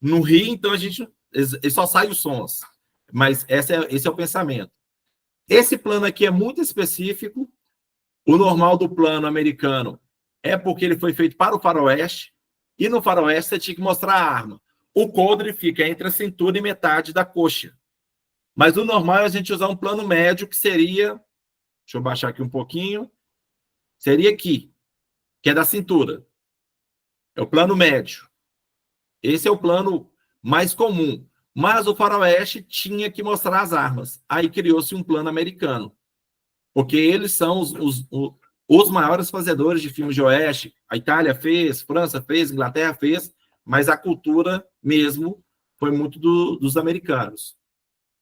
não riem, então eles só saem os sons. Mas esse é o pensamento. Esse plano aqui é muito específico. O normal do plano americano é porque ele foi feito para o faroeste, e no faroeste você tinha que mostrar a arma. O coldre fica entre a cintura e metade da coxa. Mas o normal é a gente usar um plano médio, que seria... Deixa eu baixar aqui um pouquinho. Seria aqui, que é da cintura. É o plano médio. Esse é o plano mais comum. Mas o faroeste tinha que mostrar as armas. Aí criou-se um plano americano. Porque eles são os maiores fazedores de filmes de oeste. A Itália fez, França fez, Inglaterra fez, mas a cultura mesmo foi muito dos americanos.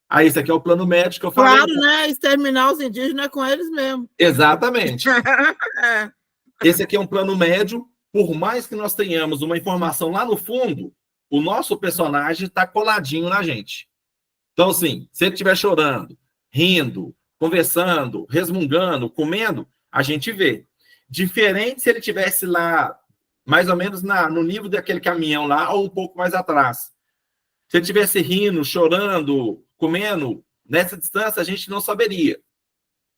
Aí, esse aqui é o plano médio que eu falei. Claro, né? Exterminar os indígenas é com eles mesmo. Exatamente. Esse aqui é um plano médio. Por mais que nós tenhamos uma informação lá no fundo, o nosso personagem está coladinho na gente. Então, assim, se ele estiver chorando, rindo, conversando, resmungando, comendo, a gente vê. Diferente se ele estivesse lá, mais ou menos no nível daquele caminhão lá, ou um pouco mais atrás. Se ele estivesse rindo, chorando, comendo, nessa distância a gente não saberia.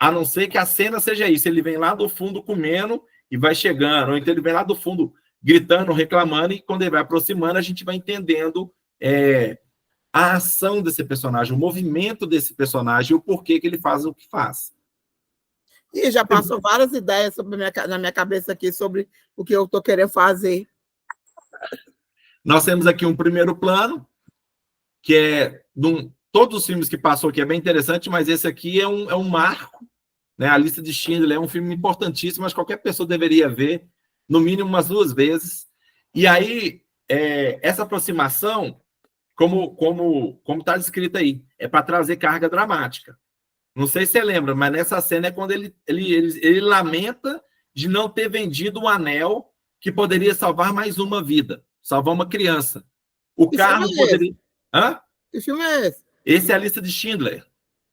A não ser que a cena seja isso. Ele vem lá do fundo comendo e vai chegando. Ou então ele vem lá do fundo gritando, reclamando, e quando ele vai aproximando, a gente vai entendendo a ação desse personagem, o movimento desse personagem, o porquê que ele faz o que faz. E já passou várias ideias na minha cabeça aqui sobre o que eu estou querendo fazer. Nós temos aqui um primeiro plano, que é todos os filmes que passou aqui é bem interessante, mas esse aqui é um marco, né? A Lista de Schindler é um filme importantíssimo, mas qualquer pessoa deveria ver, no mínimo umas 2 vezes. E aí, essa aproximação, como está descrito aí, é para trazer carga dramática. Não sei se você lembra, mas nessa cena é quando ele lamenta de não ter vendido um anel que poderia salvar mais uma vida, salvar uma criança. O carro poderia... Hã? Que filme é esse? Esse é a Lista de Schindler.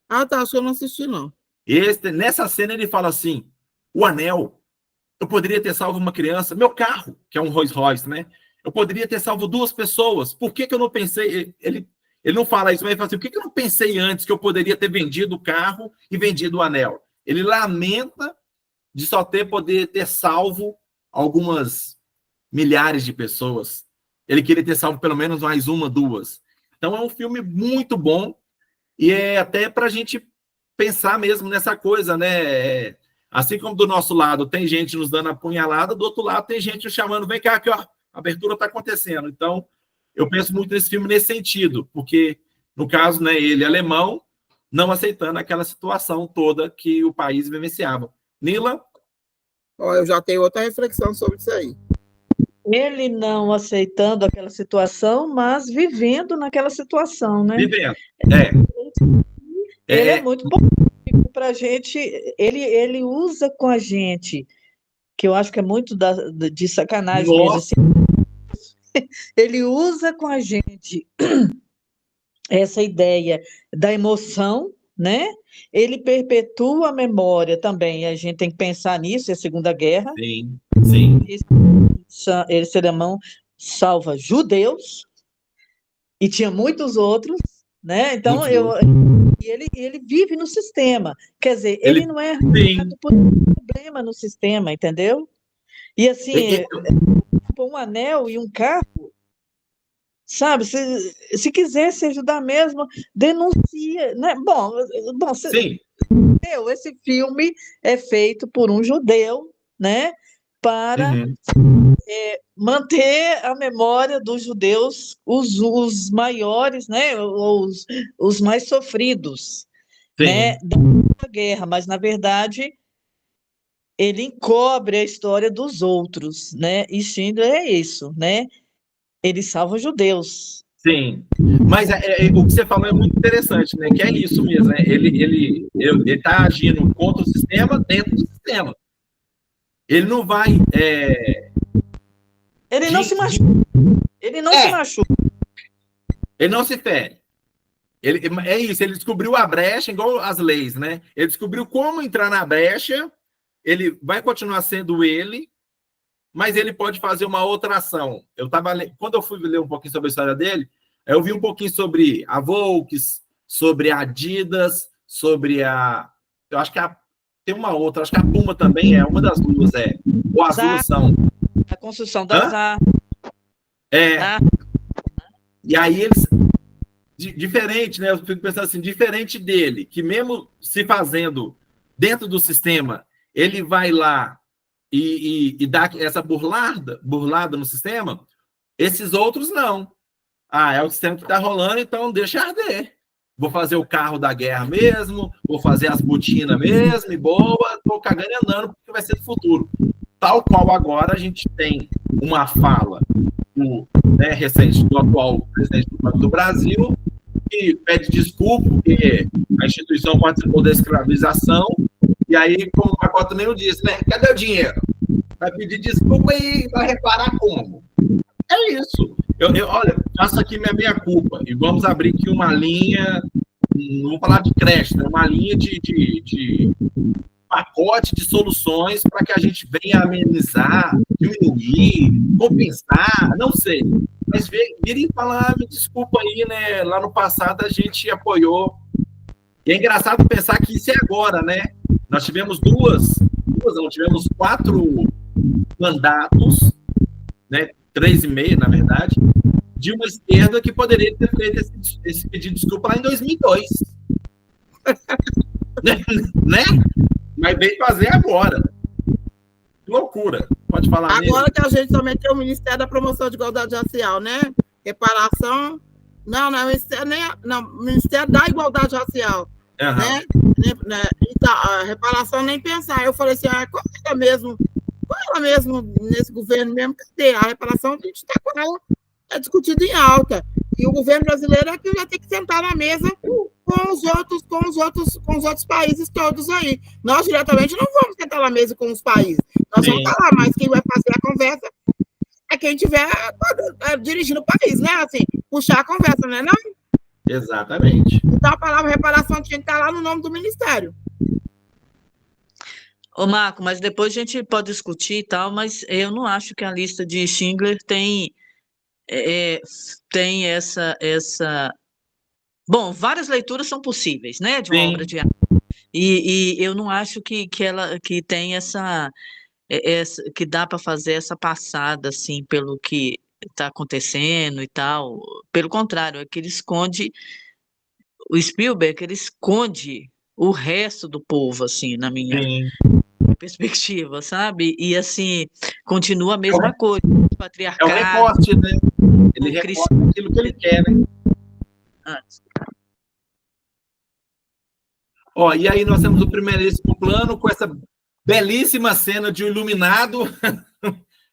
Ah, tá. Acho que eu não assisti, não. Nessa cena ele fala assim, o anel, eu poderia ter salvo uma criança, meu carro, que é um Rolls Royce, né? Eu poderia ter salvo 2 pessoas. Por que eu não pensei... Ele não fala isso, mas ele fala assim, por que eu não pensei antes que eu poderia ter vendido o carro e vendido o anel? Ele lamenta de só poder ter salvo algumas milhares de pessoas. Ele queria ter salvo pelo menos mais 1, 2. Então é um filme muito bom e é até para a gente pensar mesmo nessa coisa, né? Assim como do nosso lado tem gente nos dando apunhalada, do outro lado tem gente nos chamando, vem cá, aqui, ó, a abertura está acontecendo. Então, eu penso muito nesse filme nesse sentido, porque, no caso, né, ele alemão, não aceitando aquela situação toda que o país vivenciava. Nila? Eu já tenho outra reflexão sobre isso aí. Ele não aceitando aquela situação, mas vivendo naquela situação, né? Vivendo, Ele é muito bom para a gente, ele usa com a gente, que eu acho que é muito de sacanagem mesmo, assim. Ele usa com a gente essa ideia da emoção, né? Ele perpetua a memória também, a gente tem que pensar nisso, é a Segunda Guerra. Sim, sim. Esse alemão salva judeus, e tinha muitos outros, né? Então, ele vive no sistema, quer dizer, ele não é arrancado por um problema no sistema, entendeu? E assim, um anel e um carro, sabe? Se quiser se ajudar mesmo, denuncia, né? Bom, Sim. Esse filme é feito por um judeu, né? Para manter a memória dos judeus, os maiores, né? Os mais sofridos, né? Da guerra, mas na verdade ele encobre a história dos outros, né? E Schindler é isso, né? Ele salva os judeus. Sim, mas o que você falou é muito interessante, né? Que é isso mesmo, né? Ele está agindo contra o sistema dentro do sistema. Ele não vai. Ele não se machuca. Ele não se machuca. Ele não se fere. É isso, ele descobriu a brecha, igual as leis, né? Ele descobriu como entrar na brecha, ele vai continuar sendo ele, mas ele pode fazer uma outra ação. Quando eu fui ler um pouquinho sobre a história dele, eu vi um pouquinho sobre a Volks, sobre a Adidas, sobre eu acho que tem uma outra, acho que a Puma também é uma das duas, ou as duas são. A construção das armas. E aí eles... Diferente, né? Eu fico pensando assim, diferente dele, que mesmo se fazendo dentro do sistema, ele vai lá e dá essa burlada no sistema, esses outros não. É o sistema que está rolando, então deixa arder. Vou fazer o carro da guerra mesmo, vou fazer as botinas mesmo, e boa, tô cagando e andando, porque vai ser no futuro. Tal qual agora a gente tem uma fala recente do atual presidente do Banco do Brasil, que pede desculpa porque a instituição participou da escravização, e aí, como o Pacoto nem disse, né? Cadê o dinheiro? Vai pedir desculpa e vai reparar como? É isso. Olha, faço aqui minha meia-culpa e vamos abrir aqui uma linha, não vou falar de creche, né? Uma linha de pacote de soluções para que a gente venha amenizar, diminuir, compensar, não sei. Mas vira e fala, me desculpa aí, né? Lá no passado a gente apoiou. E é engraçado pensar que isso é agora, né? Nós tivemos tivemos 4 mandatos, né? 3,5, na verdade, de uma esquerda que poderia ter feito esse pedido de desculpa lá em 2002. Né? Mas veio fazer agora. Que loucura. Pode falar agora mesmo. Que a gente também tem o Ministério da Promoção de Igualdade Racial, né? Reparação... Não, o Ministério da Igualdade Racial. Né? Então, a reparação nem pensar. Eu falei assim, qual era mesmo nesse governo mesmo? Cadê? A reparação a gente está com ela discutida em alta. E o governo brasileiro é que vai ter que sentar na mesa com os outros países todos aí. Nós diretamente não vamos sentar na mesa com os países. Nós vamos falar, mas quem vai fazer a conversa é quem estiver dirigindo o país, né? Assim, puxar a conversa, né? Não? Exatamente. Então a palavra reparação tinha que estar lá no nome do Ministério. Ô, Marco, mas depois a gente pode discutir e tal, mas eu não acho que a lista de Schindler tem essa... Bom, várias leituras são possíveis, né, de uma obra de arte. E eu não acho que ela tem essa que dá para fazer essa passada, assim, pelo que está acontecendo e tal. Pelo contrário, é que ele esconde... O Spielberg, ele esconde o resto do povo, assim, na minha perspectiva, sabe? E, assim, continua a mesma coisa. O patriarcado... É o recorte, né? Ele recorta aquilo que ele quer, né? E aí nós temos o primeiríssimo plano com essa belíssima cena de O Iluminado.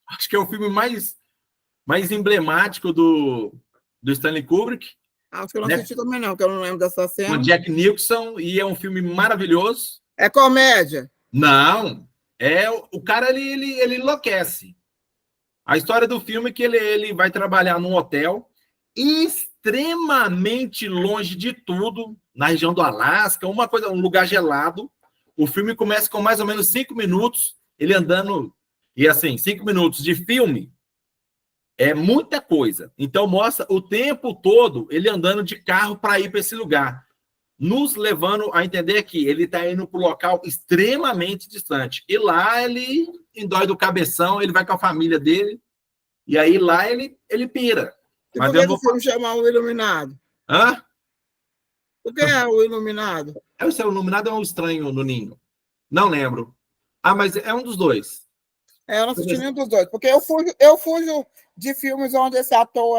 Acho que é o filme mais emblemático do Stanley Kubrick. Acho que eu não assisti também não, que eu não lembro dessa cena. Com Jack Nicholson, e é um filme maravilhoso. É comédia? Não. O cara, ele enlouquece. A história do filme é que ele vai trabalhar num hotel extremamente longe de tudo, na região do Alasca, um lugar gelado. O filme começa com mais ou menos 5 minutos, ele andando, e assim, 5 minutos de filme é muita coisa. Então mostra o tempo todo ele andando de carro para ir para esse lugar, nos levando a entender que ele está indo para um local extremamente distante. E lá ele endói do cabeção, ele vai com a família dele, e aí lá ele pira. E Mas por que o filme chama O Iluminado? Hã? O que é O Iluminado? Esse é o Iluminado ou é um Estranho no Ninho? Não lembro. Ah, mas é um dos dois. Eu não assisti nenhum dos dois, porque eu fujo de filmes onde esse ator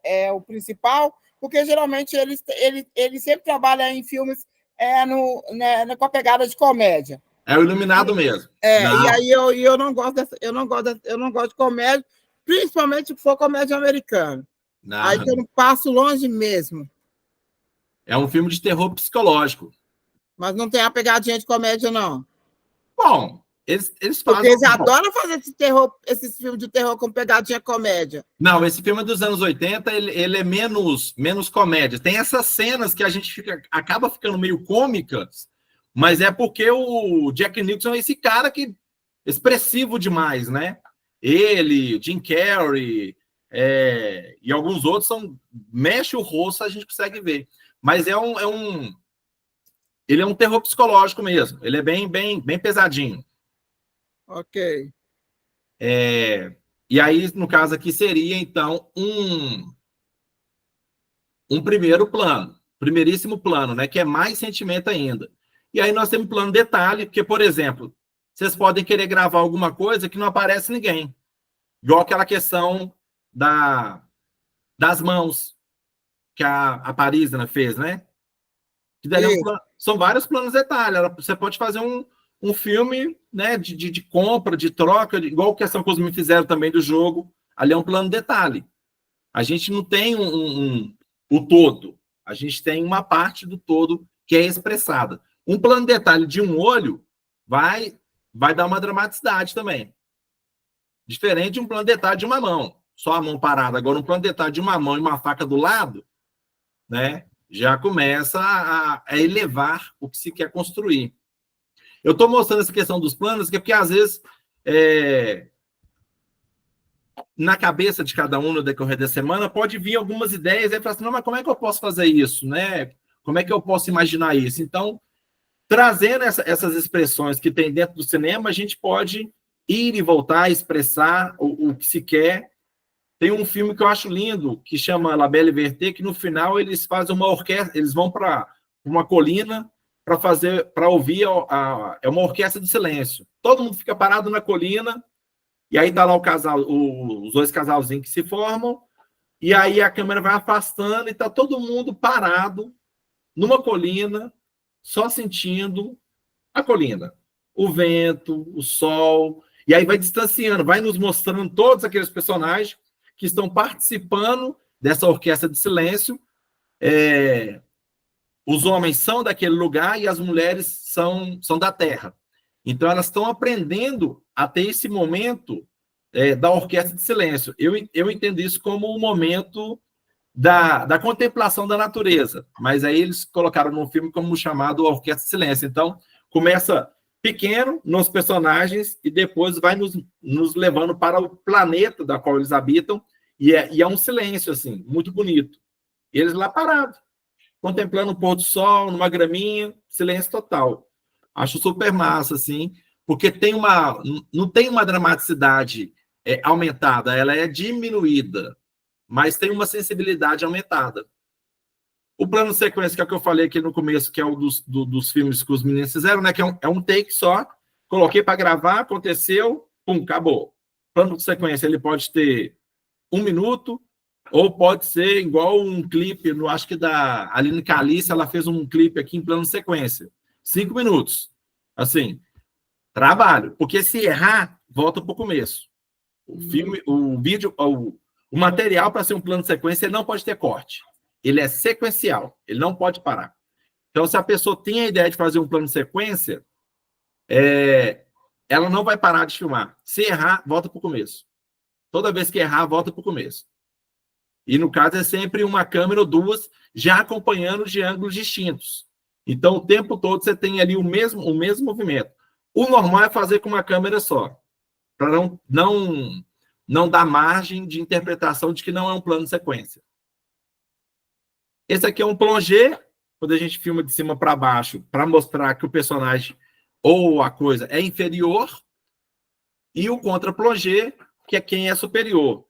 é o principal, porque geralmente ele sempre trabalha em filmes com a pegada de comédia. É o Iluminado mesmo. E aí eu não gosto eu não gosto de comédia, principalmente se for comédia americana. Não. Aí eu não passo longe mesmo. É um filme de terror psicológico. Mas não tem a pegadinha de comédia, não. Bom, eles fazem... Porque eles adoram fazer esses filmes de terror com pegadinha comédia. Não, esse filme é dos anos 80, ele é menos comédia. Tem essas cenas que a gente acaba ficando meio cômicas, mas é porque o Jack Nicholson é esse cara que expressivo demais, né? Ele, Jim Carrey, e alguns outros mexe o rosto, a gente consegue ver. Mas ele é um terror psicológico mesmo. Ele é bem pesadinho. Ok. E aí, no caso aqui, seria, então, um primeiro plano, primeiríssimo plano, né? Que é mais sentimento ainda. E aí nós temos plano detalhe, porque, por exemplo, vocês podem querer gravar alguma coisa que não aparece ninguém. Igual aquela questão das mãos que a Parísina fez, né? Que daí são vários planos detalhe. Você pode fazer um filme, né, de compra, de troca, igual que a São Cosme fizeram também do jogo. Ali é um plano detalhe. A gente não tem o todo. A gente tem uma parte do todo que é expressada. Um plano detalhe de um olho vai dar uma dramaticidade também. Diferente de um plano detalhe de uma mão. Só a mão parada. Agora, um plano detalhe de uma mão e uma faca do lado, né, já começa a elevar o que se quer construir. Eu estou mostrando essa questão dos planos, porque às vezes, na cabeça de cada um no decorrer da semana, pode vir algumas ideias, e aí fala assim, não, mas como é que eu posso fazer isso, né? Como é que eu posso imaginar isso? Então, trazendo essas expressões que tem dentro do cinema, a gente pode ir e voltar a expressar o que se quer. Tem um filme que eu acho lindo, que chama La Belle et Vérité, que no final eles fazem uma orquestra, eles vão para uma colina para ouvir uma orquestra de silêncio. Todo mundo fica parado na colina, e aí tá lá os dois casalzinhos que se formam, e aí a câmera vai afastando e tá todo mundo parado numa colina, só sentindo a colina, o vento, o sol, e aí vai distanciando, vai nos mostrando todos aqueles personagens que estão participando dessa orquestra de silêncio. Os homens são daquele lugar e as mulheres são da terra. Então, elas estão aprendendo a ter esse momento da orquestra de silêncio. Eu entendo isso como um momento da contemplação da natureza, mas aí eles colocaram no filme como chamado Orquestra de Silêncio. Então, começa pequeno nos personagens e depois vai nos levando para o planeta da qual eles habitam, e é um silêncio, assim, muito bonito. E eles lá parados, contemplando o pôr do sol, numa graminha, silêncio total. Acho super massa, assim, porque não tem uma dramaticidade aumentada, ela é diminuída, mas tem uma sensibilidade aumentada. O plano sequência, que é o que eu falei aqui no começo, que é o dos filmes que os meninos fizeram, né, que é um take só, coloquei para gravar, aconteceu, pum, acabou. O plano de sequência, ele pode ter 1 minuto, ou pode ser igual um clipe, acho que da Aline Calice, ela fez um clipe aqui em plano sequência. 5 minutos. Assim, trabalho. Porque se errar, volta para o começo. O filme, o vídeo, o material para ser um plano de sequência, ele não pode ter corte. Ele é sequencial. Ele não pode parar. Então, se a pessoa tem a ideia de fazer um plano de sequência, ela não vai parar de filmar. Se errar, volta para o começo. Toda vez que errar, volta para o começo. E, no caso, é sempre uma câmera ou duas, já acompanhando de ângulos distintos. Então, o tempo todo, você tem ali o mesmo movimento. O normal é fazer com uma câmera só, para não dar margem de interpretação de que não é um plano de sequência. Esse aqui é um plongé, quando a gente filma de cima para baixo, para mostrar que o personagem ou a coisa é inferior, e o contra-plongé, que é quem é superior.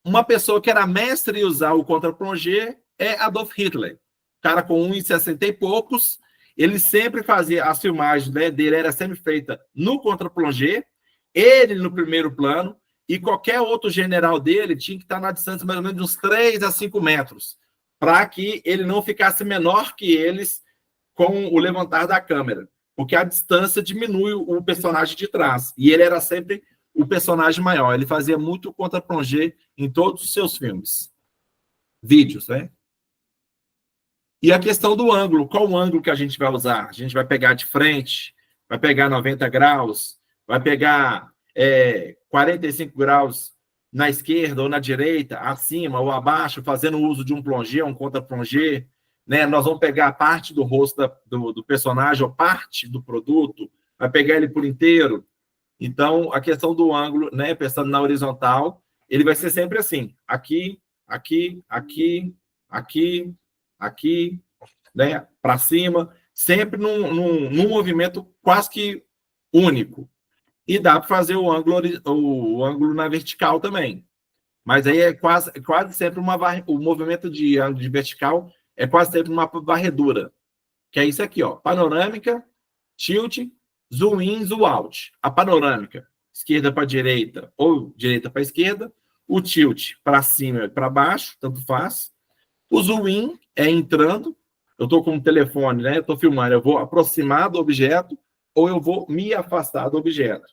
uma pessoa que era mestre em usar o contra-plongé é Adolf Hitler. Cara com 1,60 e poucos, ele sempre fazia, as filmagens, né, dele era sempre feita no contra-plongé, ele no primeiro plano, e qualquer outro general dele tinha que estar na distância mais ou menos de uns 3 a 5 metros, para que ele não ficasse menor que eles com o levantar da câmera, porque a distância diminui o personagem de trás, e ele era sempre o personagem maior. Ele fazia muito contra-plongé em todos os seus filmes. Vídeos, né? E a questão do ângulo. Qual o ângulo que a gente vai usar? A gente vai pegar de frente, vai pegar 90 graus, vai pegar 45 graus na esquerda ou na direita, acima ou abaixo, fazendo uso de um plongé, um contra-plongé, né? Nós vamos pegar a parte do rosto do personagem, ou parte do produto, vai pegar ele por inteiro. Então, a questão do ângulo, né, pensando na horizontal, ele vai ser sempre assim, aqui, aqui, aqui, aqui, aqui, né, para cima, sempre num movimento quase que único. E dá para fazer o ângulo na vertical também. Mas aí é quase sempre o movimento de ângulo de vertical é quase sempre uma varredura, que é isso aqui, ó, panorâmica, tilt, zoom in, zoom out. A panorâmica, esquerda para direita ou direita para esquerda. O tilt para cima e para baixo, tanto faz. O zoom in é entrando. Eu estou com o telefone, né? Eu estou filmando. Eu vou aproximar do objeto ou eu vou me afastar do objeto.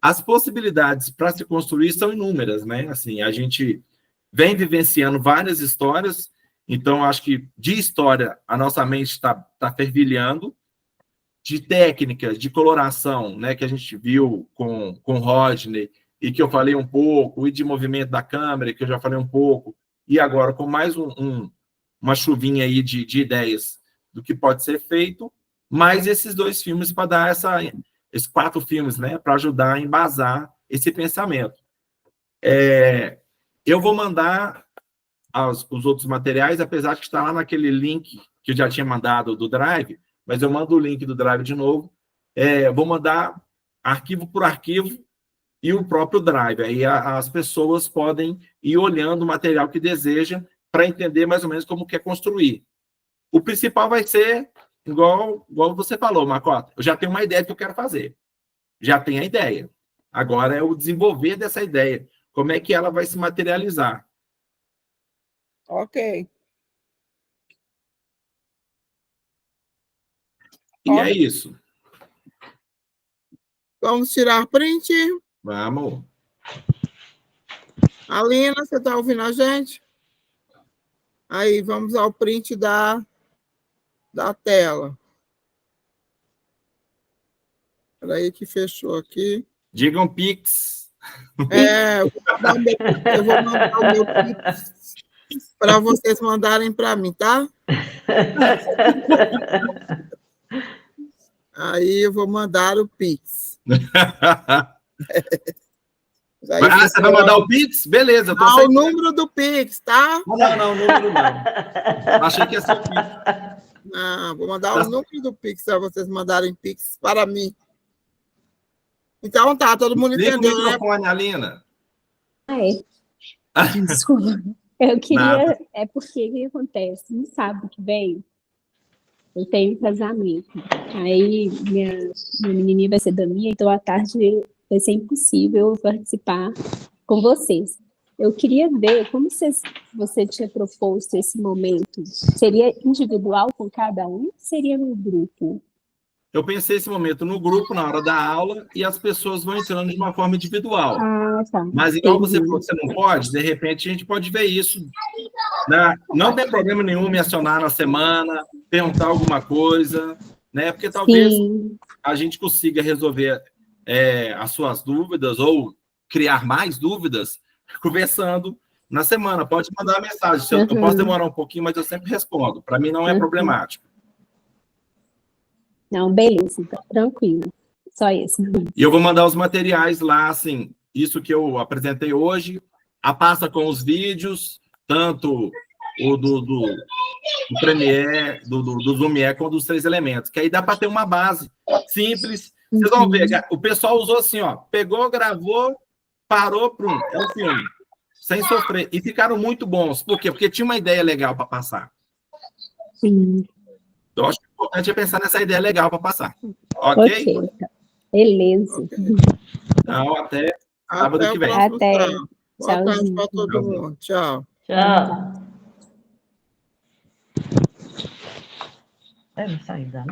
As possibilidades para se construir são inúmeras, né? Assim, a gente vem vivenciando várias histórias. Então, acho que de história a nossa mente está fervilhando. De técnicas de coloração, né, que a gente viu com Rodney, e que eu falei um pouco, e de movimento da câmera, que eu já falei um pouco, e agora com mais uma chuvinha aí de ideias do que pode ser feito, mais esses 2 filmes para dar esses 4 filmes, né, para ajudar a embasar esse pensamento. Eu vou mandar os outros materiais, apesar de que está lá naquele link que eu já tinha mandado do Drive, mas eu mando o link do Drive de novo. Vou mandar arquivo por arquivo e o próprio Drive. Aí as pessoas podem ir olhando o material que desejam para entender mais ou menos como quer construir. O principal vai ser, igual você falou, Macota, eu já tenho uma ideia do que eu quero fazer. Já tenho a ideia. Agora é o desenvolver dessa ideia. Como é que ela vai se materializar. Ok. E é isso. Vamos tirar print? Vamos. Alina, você está ouvindo a gente? Aí, vamos ao print da tela. Espera aí que fechou aqui. Digam Pix. Eu vou mandar o meu Pix para vocês mandarem para mim, tá? Aí eu vou mandar o Pix. Você vai mandar o Pix? Beleza. O número do Pix, tá? Não, o número não. Achei que ia ser o Pix. Não, vou mandar o número do Pix para vocês mandarem Pix para mim. Então tá, todo mundo entendeu, né? Liga o microfone, Alina. Desculpa. Eu queria... Nada. É porque o que acontece? No sábado que vem, eu tenho um casamento. Aí, minha menininha vai ser da minha, então à tarde vai ser impossível eu participar com vocês. Eu queria ver como você tinha proposto esse momento. Seria individual com cada um ou seria no grupo? Eu pensei esse momento no grupo, na hora da aula, e as pessoas vão entrando de uma forma individual. Tá. Mas igual você falou que você não pode, de repente a gente pode ver isso. Né? Não tem problema nenhum me acionar na semana, perguntar alguma coisa, né? Porque talvez a gente consiga resolver as suas dúvidas ou criar mais dúvidas conversando na semana. Pode mandar uma mensagem. Eu posso demorar um pouquinho, mas eu sempre respondo. Para mim não é problemático. Não, beleza, tranquilo. Só isso. E eu vou mandar os materiais lá, assim, isso que eu apresentei hoje, a pasta com os vídeos, tanto o do Premiere, do Lumiere, como dos 3 elementos, que aí dá para ter uma base simples. Vocês vão ver, o pessoal usou assim, ó, pegou, gravou, parou, pronto, é o filme. sem sofrer. E ficaram muito bons. Por quê? Porque tinha uma ideia legal para passar. Sim. Eu acho que o importante é pensar nessa ideia legal para passar. Ok? Então. Beleza. Então, até sábado que vem. Até. Boa tarde Tchauzinho. para todo mundo. Tchau. Tchau. Não saiu, né?